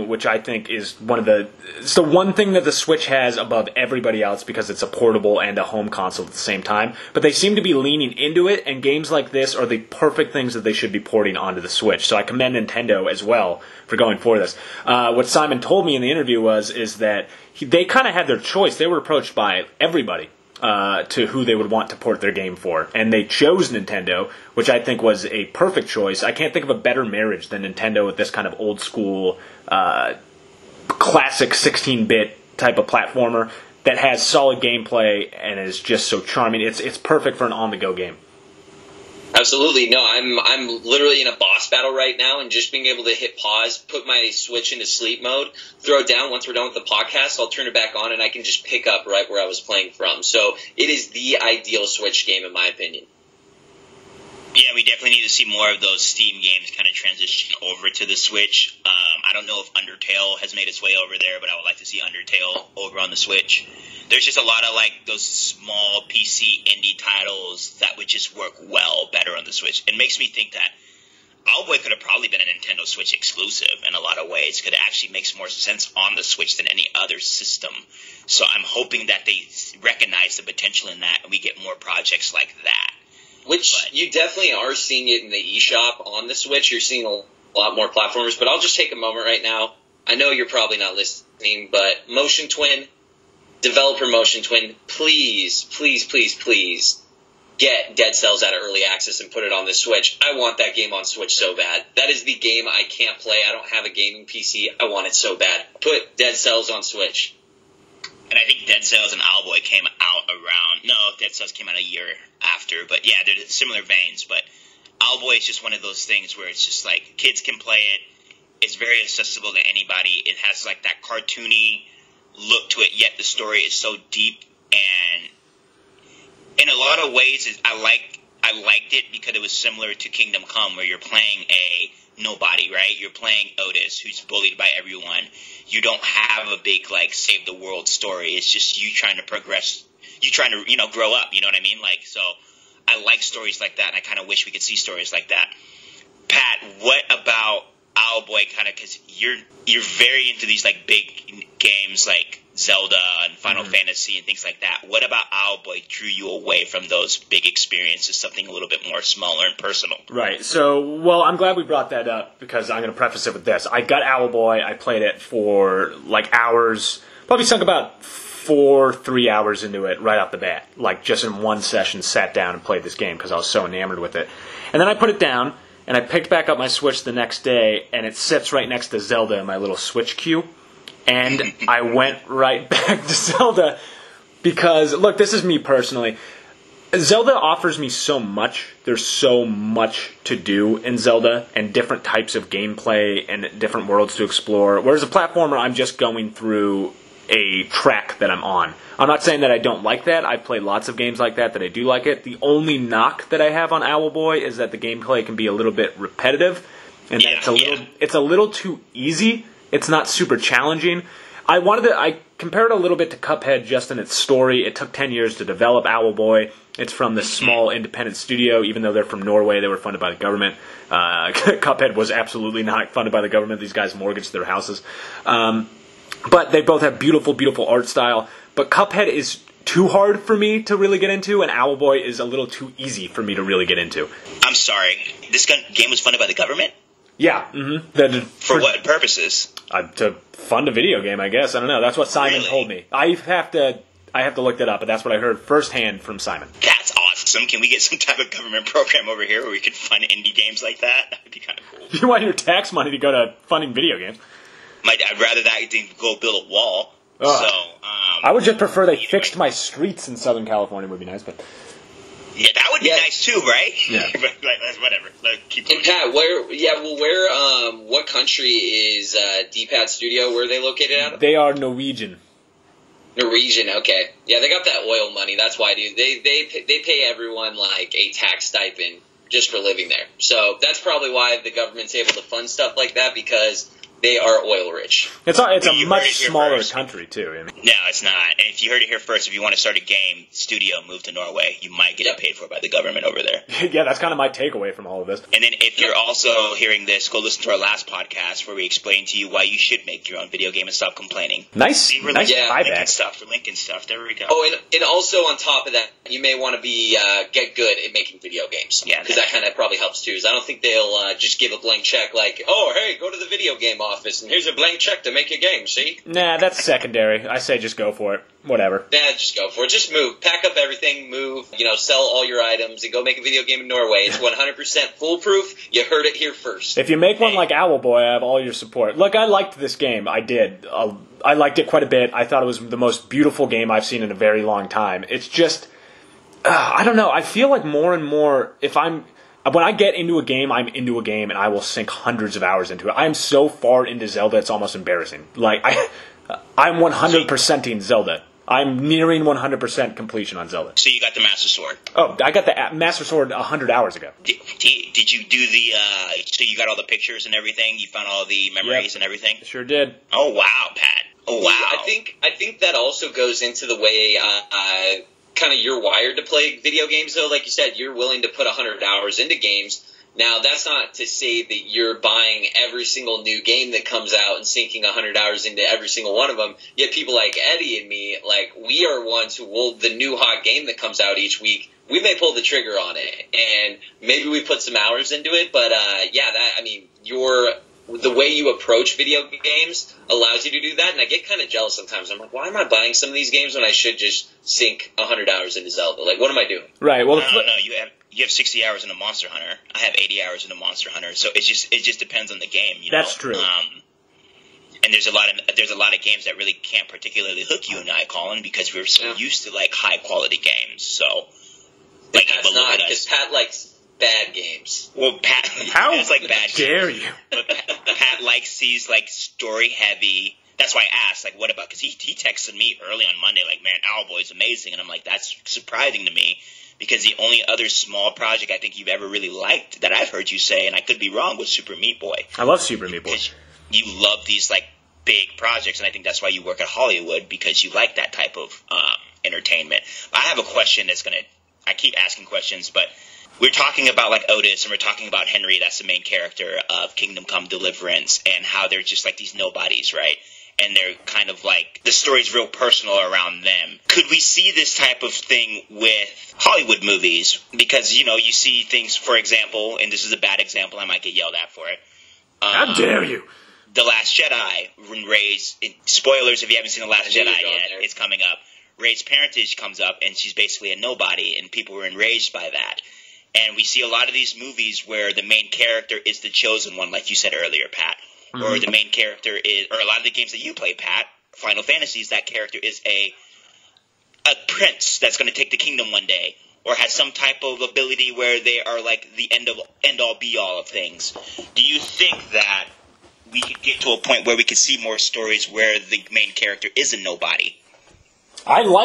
Speaker 1: which I think is it's the one thing that the Switch has above everybody else, because it's a portable and a home console at the same time. But they seem to be leaning into it, and games like this are the perfect things that they should be porting onto the Switch. So I commend Nintendo as well for going for this. What Simon told me in the interview is that they kind of had their choice. They were approached by everybody to who they would want to port their game for, and they chose Nintendo, which I think was a perfect choice. I can't think of a better marriage than Nintendo with this kind of old school, classic 16-bit type of platformer that has solid gameplay and is just so charming. It's perfect for an on-the-go game.
Speaker 3: Absolutely. No, I'm literally in a boss battle right now, and just being able to hit pause, put my Switch into sleep mode, throw it down. Once we're done with the podcast, I'll turn it back on, and I can just pick up right where I was playing from. So it is the ideal Switch game, in my opinion.
Speaker 2: Yeah, we definitely need to see more of those Steam games kind of transition over to the Switch. I don't know if Undertale has made its way over there, but I would like to see Undertale over on the Switch. There's just a lot of those small PC indie titles that would just work better on the Switch. It makes me think that Owlboy could have probably been a Nintendo Switch exclusive in a lot of ways. It actually makes more sense on the Switch than any other system. So I'm hoping that they recognize the potential in that, and we get more projects like that.
Speaker 3: You definitely are seeing it in the eShop on the Switch. You're seeing a lot more platformers, but I'll just take a moment right now. I know you're probably not listening, but Motion Twin, developer Motion Twin, please, please, please, please get Dead Cells out of early access and put it on the Switch. I want that game on Switch so bad. That is the game I can't play. I don't have a gaming PC. I want it so bad. Put Dead Cells on Switch.
Speaker 2: And I think Dead Cells and Owlboy came out around... No, Dead Cells came out a year after. But yeah, they're similar veins. But Owlboy is just one of those things where it's just kids can play it. It's very accessible to anybody. It has that cartoony look to it, yet the story is so deep. And in a lot of ways, I liked it because it was similar to Kingdom Come, where you're playing a nobody, right? You're playing Otis, who's bullied by everyone. You don't have a big, save the world story. It's just you trying to progress. You trying to, grow up. You know what I mean? So I like stories like that, and I kind of wish we could see stories like that. Pat, what about Owlboy, kind of, because you're very into these, big games like Zelda and Final Fantasy and things like that. What about Owlboy drew you away from those big experiences, something a little bit more smaller and personal? Right.
Speaker 1: So, I'm glad we brought that up, because I'm going to preface it with this. I got Owlboy. I played it for, hours. Probably sunk about 3 hours into it right off the bat. Just in one session, sat down and played this game because I was so enamored with it. And then I put it down, and I picked back up my Switch the next day, and it sits right next to Zelda in my little Switch queue. And I went right back to Zelda Because, look, this is me personally. Zelda offers me so much. There's so much to do in Zelda and different types of gameplay and different worlds to explore. Whereas a platformer, I'm just going through a track that I'm on. I'm not saying that I don't like that. I've played lots of games like that I do like it. The only knock that I have on Owlboy is that the gameplay can be a little bit repetitive and that it's a little too easy. It's not super challenging. I compared it a little bit to Cuphead just in its story. It took 10 years to develop Owlboy. It's from this small independent studio. Even though they're from Norway, they were funded by the government. Cuphead was absolutely not funded by the government. These guys mortgaged their houses. But they both have beautiful, beautiful art style. But Cuphead is too hard for me to really get into, and Owlboy is a little too easy for me to really get into.
Speaker 2: I'm sorry. This game was funded by the government?
Speaker 1: Yeah. Mm-hmm.
Speaker 2: For what purposes?
Speaker 1: To fund a video game, I guess. I don't know. That's what Simon told me. I have to look that up, but that's what I heard firsthand from Simon.
Speaker 2: That's awesome. Can we get some type of government program over here where we could fund indie games like that? That would be kind of cool.
Speaker 1: You want your tax money to go to funding video games?
Speaker 2: I'd rather that than go build a wall.
Speaker 1: I would just prefer they fixed my streets in Southern California. Would be nice, but
Speaker 2: yeah, that would be nice too, right?
Speaker 1: Yeah.
Speaker 2: But whatever. Keep going.
Speaker 3: And Pat, what country is DPad Studio? Where are they located out of?
Speaker 1: They are Norwegian.
Speaker 3: Norwegian, okay. Yeah, they got that oil money. That's why, dude. They pay everyone like a tax stipend just for living there. So that's probably why the government's able to fund stuff like that, because they are oil rich.
Speaker 1: It's a much smaller country too. I mean.
Speaker 2: No, it's not. And if you heard it here first, if you want to start a game studio, move to Norway. You might get it paid for by the government over there.
Speaker 1: Yeah, that's kind of my takeaway from all of this.
Speaker 2: And then if you're also hearing this, go listen to our last podcast where we explain to you why you should make your own video game and stop complaining.
Speaker 1: Nice
Speaker 2: Lincoln stuff. There we go.
Speaker 3: Oh, and also on top of that, you may want to get good at making video games.
Speaker 2: Yeah,
Speaker 3: because that kind of probably helps too. I don't think they'll just give a blank check like, oh, hey, go to the video game office and here's a blank check to make a game. See?
Speaker 1: Nah, that's secondary. I say just go for it. Whatever.
Speaker 3: Nah, just go for it. Just move. Pack up everything. Move. Sell all your items and go make a video game in Norway. It's 100% foolproof. You heard it here first.
Speaker 1: If you make one like Owlboy, I have all your support. Look, I liked this game. I did. I liked it quite a bit. I thought it was the most beautiful game I've seen in a very long time. It's just, I don't know. I feel like more and more, when I get into a game, I'm into a game, and I will sink hundreds of hours into it. I am so far into Zelda, it's almost embarrassing. Like, I'm 100%ing Zelda. I'm nearing 100% completion on Zelda.
Speaker 2: So you got the Master Sword?
Speaker 1: Oh, I got the Master Sword 100 hours ago.
Speaker 2: Did you do so you got all the pictures and everything? You found all the memories and everything?
Speaker 1: Sure did.
Speaker 2: Oh, wow, Pat. Oh, wow.
Speaker 3: I think that also goes into the way kind of you're wired to play video games, though. Like you said, you're willing to put 100 hours into games. Now, that's not to say that you're buying every single new game that comes out and sinking 100 hours into every single one of them. Yet people like Eddie and me, like, we are ones who will, the new hot game that comes out each week, we may pull the trigger on it. And maybe we put some hours into it. But, the way you approach video games allows you to do that, and I get kind of jealous sometimes. I'm like, why am I buying some of these games when I should just sink 100 hours into Zelda? Like, what am I doing?
Speaker 1: Right. Well,
Speaker 2: no, you have 60 hours in a Monster Hunter. I have 80 hours in a Monster Hunter. So it just depends on the game.
Speaker 1: That's true.
Speaker 2: And there's a lot of games that really can't particularly hook you and I, Collin, because we're so used to like high quality games. So like,
Speaker 3: Pat's not, because Pat likes bad games.
Speaker 2: Well, Pat has like bad
Speaker 1: dare
Speaker 2: games.
Speaker 1: you?
Speaker 2: But Pat likes these like story heavy. That's why I asked, like, what about? Because he texted me early on Monday, like, man, Owlboy's amazing, and I'm like, that's surprising to me, because the only other small project I think you've ever really liked that I've heard you say, and I could be wrong, was Super Meat Boy.
Speaker 1: I love Super Meat Boy.
Speaker 2: You love these like big projects, and I think that's why you work at Hollywood, because you like that type of entertainment. I have a question I keep asking questions, but we're talking about like Otis, and we're talking about Henry, that's the main character of Kingdom Come Deliverance, and how they're just like these nobodies, right? And they're kind of like, the story's real personal around them. Could we see this type of thing with Hollywood movies? Because, you see things, for example, and this is a bad example, I might get yelled at for it.
Speaker 1: How dare you?
Speaker 2: The Last Jedi, when spoilers if you haven't seen The Last Jedi yet, it's coming up. Rey's parentage comes up, and she's basically a nobody, and people were enraged by that. And we see a lot of these movies where the main character is the chosen one, like you said earlier, Pat. Mm-hmm. Or the main character is, or a lot of the games that you play, Pat, Final Fantasies, that character is a a prince that's going to take the kingdom one day, or has some type of ability where they are like the end all be all of things. Do you think that we could get to a point where we could see more stories where the main character is a nobody?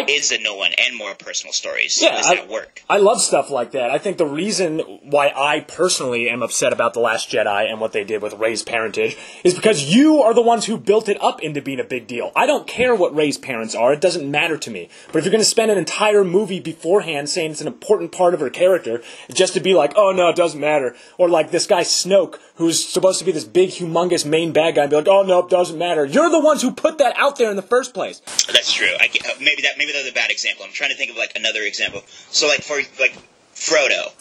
Speaker 2: Is a no one, and more personal stories.
Speaker 1: Yeah,
Speaker 2: how does that work?
Speaker 1: I love stuff like that. I think the reason why I personally am upset about The Last Jedi and what they did with Rey's parentage is because you are the ones who built it up into being a big deal. I don't care what Rey's parents are. It doesn't matter to me. But if you're going to spend an entire movie beforehand saying it's an important part of her character, just to be like, oh no, it doesn't matter. Or like this guy Snoke, who's supposed to be this big, humongous main bad guy, and be like, oh no, it doesn't matter. You're the ones who put that out there in the first place.
Speaker 2: That's true. Maybe that's a bad example. I'm trying to think of like another example. So like for like Frodo.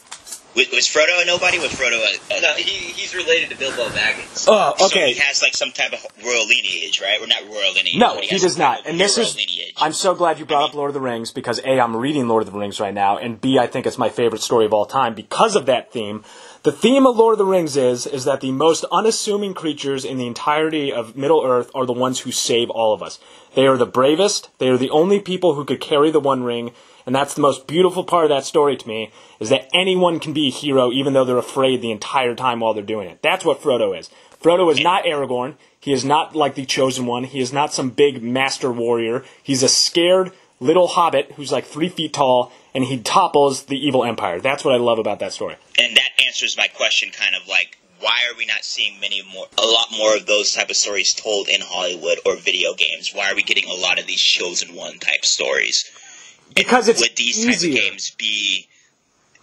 Speaker 2: Was Frodo a nobody? Was Frodo
Speaker 3: No, he's related to Bilbo Baggins.
Speaker 1: Oh, okay.
Speaker 2: So he has like some type of royal lineage, right? Or not royal lineage.
Speaker 1: No, he does not. And this is,
Speaker 2: lineage.
Speaker 1: I'm so glad you brought up Lord of the Rings, because A, I'm reading Lord of the Rings right now, and B, I think it's my favorite story of all time because of that theme. The theme of Lord of the Rings is that the most unassuming creatures in the entirety of Middle-earth are the ones who save all of us. They are the bravest, they are the only people who could carry the One Ring, and that's the most beautiful part of that story to me, is that anyone can be a hero even though they're afraid the entire time while they're doing it. That's what Frodo is. Frodo is not Aragorn. He is not like the Chosen One. He is not some big master warrior. He's a scared little hobbit who's like 3 feet tall, and he topples the evil empire. That's what I love about that story.
Speaker 2: And that answers my question, kind of like, why are we not seeing a lot more of those type of stories told in Hollywood or video games? Why are we getting a lot of these Chosen One type stories?
Speaker 1: Because it's
Speaker 2: would these types of games be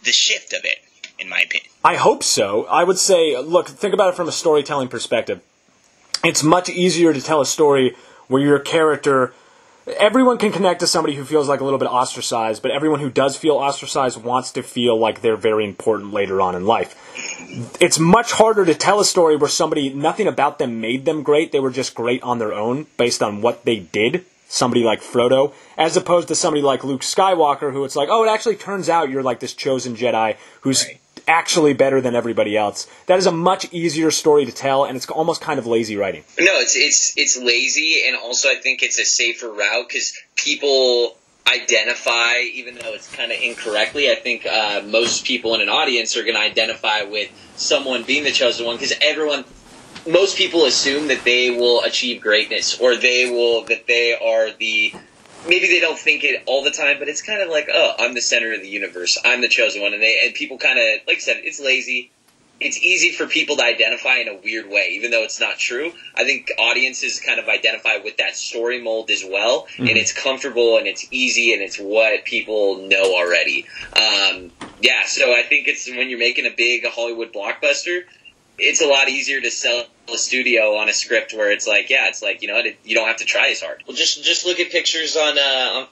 Speaker 2: the shift of it, in my opinion?
Speaker 1: I hope so. I would say, look, think about it from a storytelling perspective. It's much easier to tell a story where your character... Everyone can connect to somebody who feels like a little bit ostracized, but everyone who does feel ostracized wants to feel like they're very important later on in life. It's much harder to tell a story where somebody, nothing about them made them great, they were just great on their own, based on what they did. Somebody like Frodo, as opposed to somebody like Luke Skywalker, who it's like, oh, it actually turns out you're like this chosen Jedi who's actually better than everybody else. That is a much easier story to tell, and it's almost kind of lazy writing.
Speaker 3: No, it's lazy, and also I think it's a safer route because people identify, even though it's kind of incorrectly. I think most people in an audience are going to identify with someone being the chosen one because most people assume that they will achieve greatness, or that they are the. Maybe they don't think it all the time, but it's kind of like, oh, I'm the center of the universe. I'm the chosen one. And people kind of, like I said, it's lazy. It's easy for people to identify in a weird way, even though it's not true. I think audiences kind of identify with that story mold as well, and it's comfortable, and it's easy, and it's what people know already. So I think it's when you're making a big Hollywood blockbuster, it's a lot easier to sell a studio on a script where it's like, you know, you don't have to try as hard. Well, just look at pictures on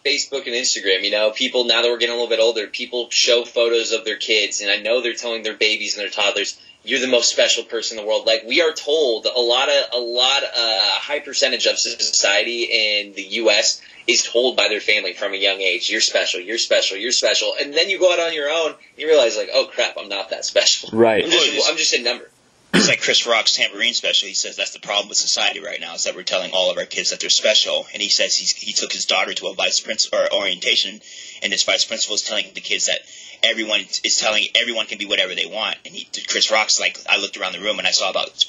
Speaker 3: Facebook and Instagram. You know, people, now that we're getting a little bit older, people show photos of their kids, and I know they're telling their babies and their toddlers, you're the most special person in the world. Like, we are told a high percentage of society in the U.S. is told by their family from a young age, you're special, you're special, you're special. And then you go out on your own, and you realize, like, oh crap, I'm not that special.
Speaker 1: Right.
Speaker 3: I'm just a number.
Speaker 2: It's like Chris Rock's Tambourine special. He says that's the problem with society right now, is that we're telling all of our kids that they're special. And he says he took his daughter to a vice principal or orientation, and this vice principal is telling the kids that everyone can be whatever they want. And Chris Rock's like, I looked around the room and I saw about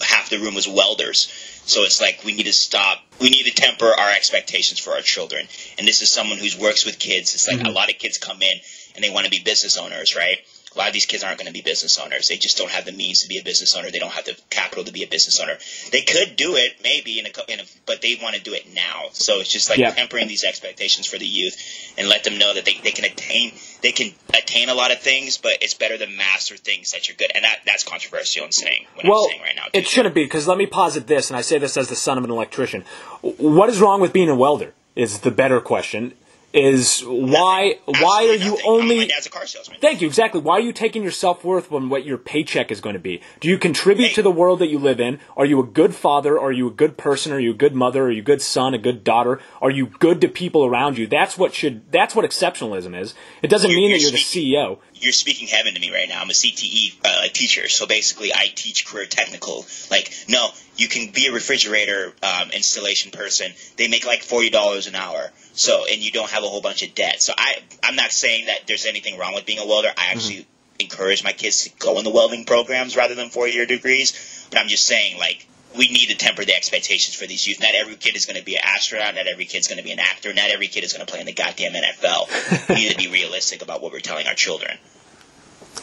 Speaker 2: half the room was welders. So it's like, we need to stop. We need to temper our expectations for our children. And this is someone who works with kids. It's like a lot of kids come in and they want to be business owners, right? A lot of these kids aren't going to be business owners. They just don't have the means to be a business owner. They don't have the capital to be a business owner. They could do it maybe, but they want to do it now. So it's just like tempering these expectations for the youth and let them know that they can attain a lot of things, but it's better to master things that you're good. And that's controversial in saying what I'm saying right now.
Speaker 1: It shouldn't be, because let me posit this, and I say this as the son of an electrician. What is wrong with being a welder is the better question. Is why are you only...
Speaker 2: My dad's a car salesman.
Speaker 1: Thank you, exactly. Why are you taking your self-worth on what your paycheck is going to be? Do you contribute to the world that you live in? Are you a good father? Are you a good person? Are you a good mother? Are you a good son, a good daughter? Are you good to people around you? That's what exceptionalism is. It doesn't mean that you're the CEO.
Speaker 2: you're speaking heaven to me right now. I'm a CTE teacher, so basically I teach career technical. Like, no, you can be a refrigerator installation person. They make like $40 an hour, so and you don't have a whole bunch of debt. So I'm not saying that there's anything wrong with being a welder. I actually encourage my kids to go in the welding programs rather than 4-year degrees. But I'm just saying, like, we need to temper the expectations for these youth. Not every kid is going to be an astronaut. Not every kid's going to be an actor. Not every kid is going to play in the goddamn NFL. We need to be realistic about what we're telling our children.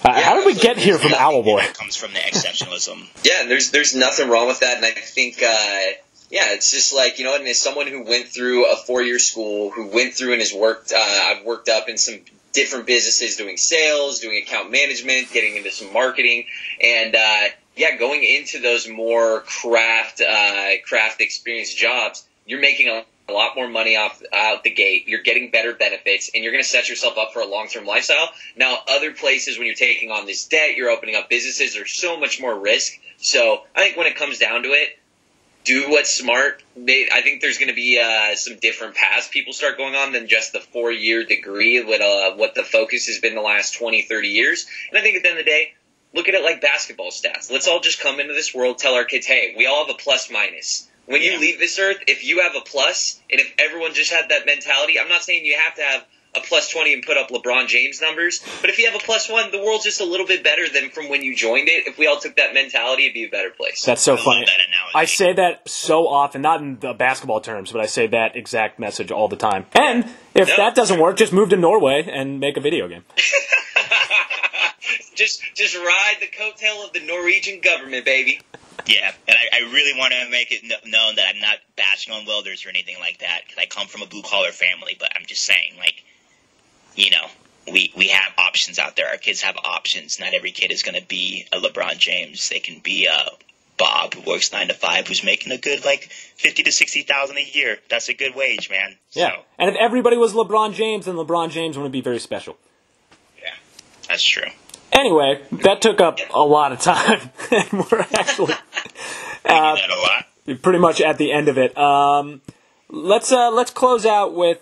Speaker 1: How did we get here from Owlboy?
Speaker 2: It comes from the exceptionalism.
Speaker 3: Yeah, there's nothing wrong with that, and I think it's just like, you know, and as someone who went through a 4-year school, who went through and has worked, I've worked up in some different businesses, doing sales, doing account management, getting into some marketing, and going into those more craft experience jobs, you're making a lot more money out the gate. You're getting better benefits, and you're going to set yourself up for a long-term lifestyle. Now, other places, when you're taking on this debt, you're opening up businesses, there's so much more risk. So I think when it comes down to it, do what's smart. I think there's going to be some different paths people start going on than just the 4-year degree with what the focus has been the last 20, 30 years. And I think at the end of the day, look at it like basketball stats. Let's all just come into this world, tell our kids, hey, we all have a plus minus. When you leave this earth, if you have a plus, and if everyone just had that mentality, I'm not saying you have to have a plus 20 and put up LeBron James numbers, but if you have a plus 1, the world's just a little bit better than from when you joined it. If we all took that mentality, it'd be a better place.
Speaker 1: That's so funny.
Speaker 2: That analogy.
Speaker 1: I say that so often, not in the basketball terms, but I say that exact message all the time. And if that doesn't work, just move to Norway and make a video game.
Speaker 3: Just ride the coattail of the Norwegian government, baby.
Speaker 2: Yeah, and I really want to make it known that I'm not bashing on welders or anything like that, because I come from a blue-collar family, but I'm just saying, like, you know, we have options out there. Our kids have options. Not every kid is going to be a LeBron James. They can be a Bob who works 9 to 5, who's making a good, like, $50,000 to $60,000 a year. That's a good wage, man.
Speaker 1: Yeah,
Speaker 2: so,
Speaker 1: and if everybody was LeBron James, then LeBron James wouldn't be very special.
Speaker 2: Yeah, that's true.
Speaker 1: Anyway, that took up a lot of time, and we're actually
Speaker 2: that a lot.
Speaker 1: Pretty much at the end of it. Let's close out with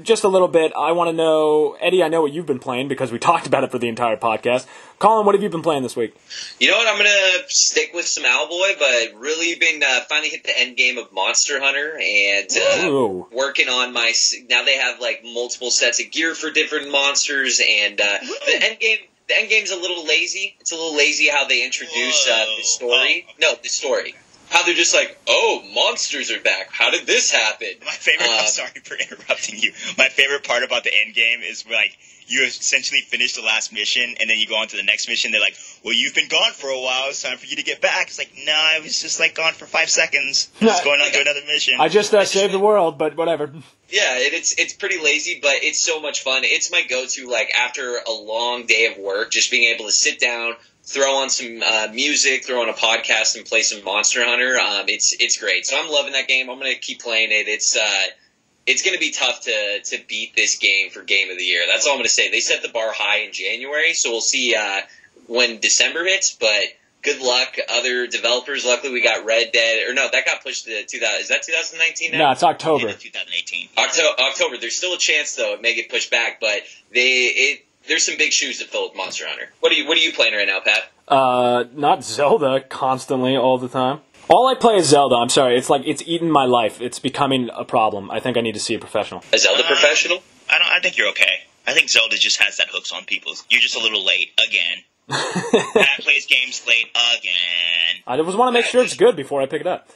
Speaker 1: just a little bit. I want to know, Eddie, I know what you've been playing because we talked about it for the entire podcast. Collin, what have you been playing this week? You know what? I'm going to stick with some Owlboy, but really been finally hit the end game of Monster Hunter and working on my. Now they have like multiple sets of gear for different monsters, and the end game. The end game's a little lazy. It's a little lazy how they introduce the story. No, the story. How they're just like, oh, monsters are back. How did this happen?
Speaker 2: My favorite. I'm sorry for interrupting you. My favorite part about the end game is like you essentially finish the last mission, and then you go on to the next mission. They're like, well, you've been gone for a while. It's time for you to get back. It's like, no, I was just like gone for 5 seconds. Just going on to another mission. I just saved the world, but whatever.
Speaker 3: Yeah, it's pretty lazy, but it's so much fun. It's my go-to, like, after a long day of work, just being able to sit down, throw on some music, throw on a podcast, and play some Monster Hunter. It's great. So I'm loving that game. I'm going to keep playing it. It's going to be tough to beat this game for Game of the Year. That's all I'm going to say. They set the bar high in January, so we'll see when December hits, but good luck, other developers. Luckily, we got Red Dead. Or no, that got pushed to 2000. Is that 2019 now?
Speaker 1: No, it's October.
Speaker 2: 2018.
Speaker 3: October. There's still a chance, though, it may get pushed back, but there's some big shoes to fill with Monster Hunter. What are you playing right now, Pat?
Speaker 1: Not Zelda constantly all the time. All I play is Zelda. I'm sorry. It's like it's eaten my life. It's becoming a problem. I think I need to see a professional.
Speaker 3: A Zelda professional?
Speaker 2: I think you're okay. I think Zelda just has that hooks on people. You're just a little late again. Pat plays games late again.
Speaker 1: I just want to make sure it's good before I pick it up.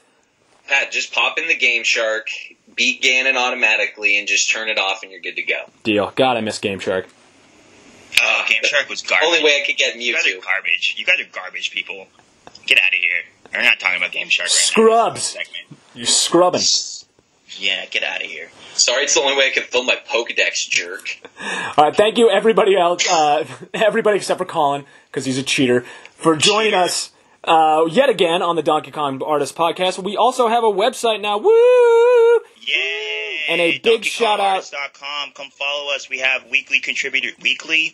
Speaker 3: Pat, just pop in the Game Shark, beat Ganon automatically, and just turn it off, and you're good to go.
Speaker 1: Deal. God, I miss Game Shark.
Speaker 2: Game Shark was garbage.
Speaker 3: Only way I could get Mewtwo.
Speaker 2: You guys are garbage. You guys are garbage people. Get out of here. We're not talking about Game Shark right
Speaker 1: Scrubs.
Speaker 2: now.
Speaker 1: You're scrubbing.
Speaker 2: Yeah, get out of here.
Speaker 3: Sorry, it's the only way I can fill my Pokedex, jerk.
Speaker 1: All right, thank you, everybody else, everybody except for Collin, because he's a cheater, for joining us yet again on the Donkey Kong Artist Podcast. We also have a website now. Woo!
Speaker 2: Yay!
Speaker 1: And a big shout out.
Speaker 2: Come follow us. We have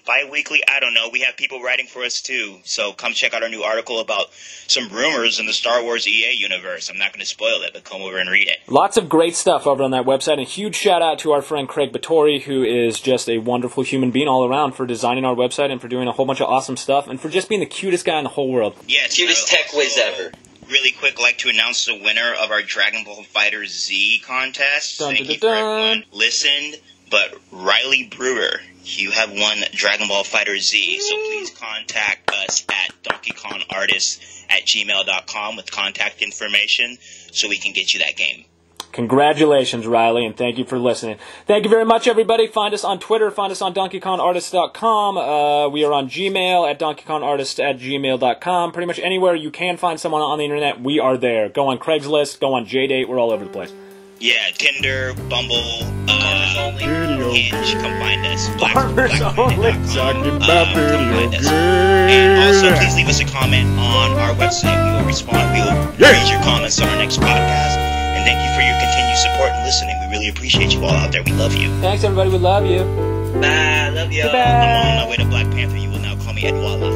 Speaker 2: bi-weekly, I don't know. We have people writing for us too. So come check out our new article about some rumors in the Star Wars EA universe. I'm not going to spoil it, but come over and read it.
Speaker 1: Lots of great stuff over on that website. And a huge shout out to our friend Craig Battori, who is just a wonderful human being all around, for designing our website and for doing a whole bunch of awesome stuff and for just being the cutest guy in the whole world.
Speaker 2: Yeah,
Speaker 3: cutest tech whiz ever.
Speaker 2: Really quick, I'd like to announce the winner of our Dragon Ball Fighter Z contest.
Speaker 1: Dun,
Speaker 2: Thank
Speaker 1: dun,
Speaker 2: you for
Speaker 1: dun.
Speaker 2: everyone listened, but Riley Brewer, you have won Dragon Ball Fighter Z, so please contact us at donkeykongartist@gmail.com with contact information so we can get you that game.
Speaker 1: Congratulations, Riley, and thank you for listening. Thank you very much, everybody. Find us on Twitter. Find us on donkeykongartist.com. We are on Gmail at donkeykongartist@gmail.com. Pretty much anywhere you can find someone on the internet, we are there. Go on Craigslist. Go on JDate. We're all over the place.
Speaker 2: Yeah, Tinder, Bumble, Hinge, come find us.
Speaker 1: Farmers only. Talking about video games.
Speaker 2: And also, please leave us a comment on our website. We will respond. We will read your comments on our next podcast. And thank you for your continued support and listening. We really appreciate you all out there. We love you.
Speaker 1: Thanks, everybody. We love you.
Speaker 3: Bye. Love you.
Speaker 1: Bye.
Speaker 2: I'm on my way to Black Panther. You will now call me Edwala.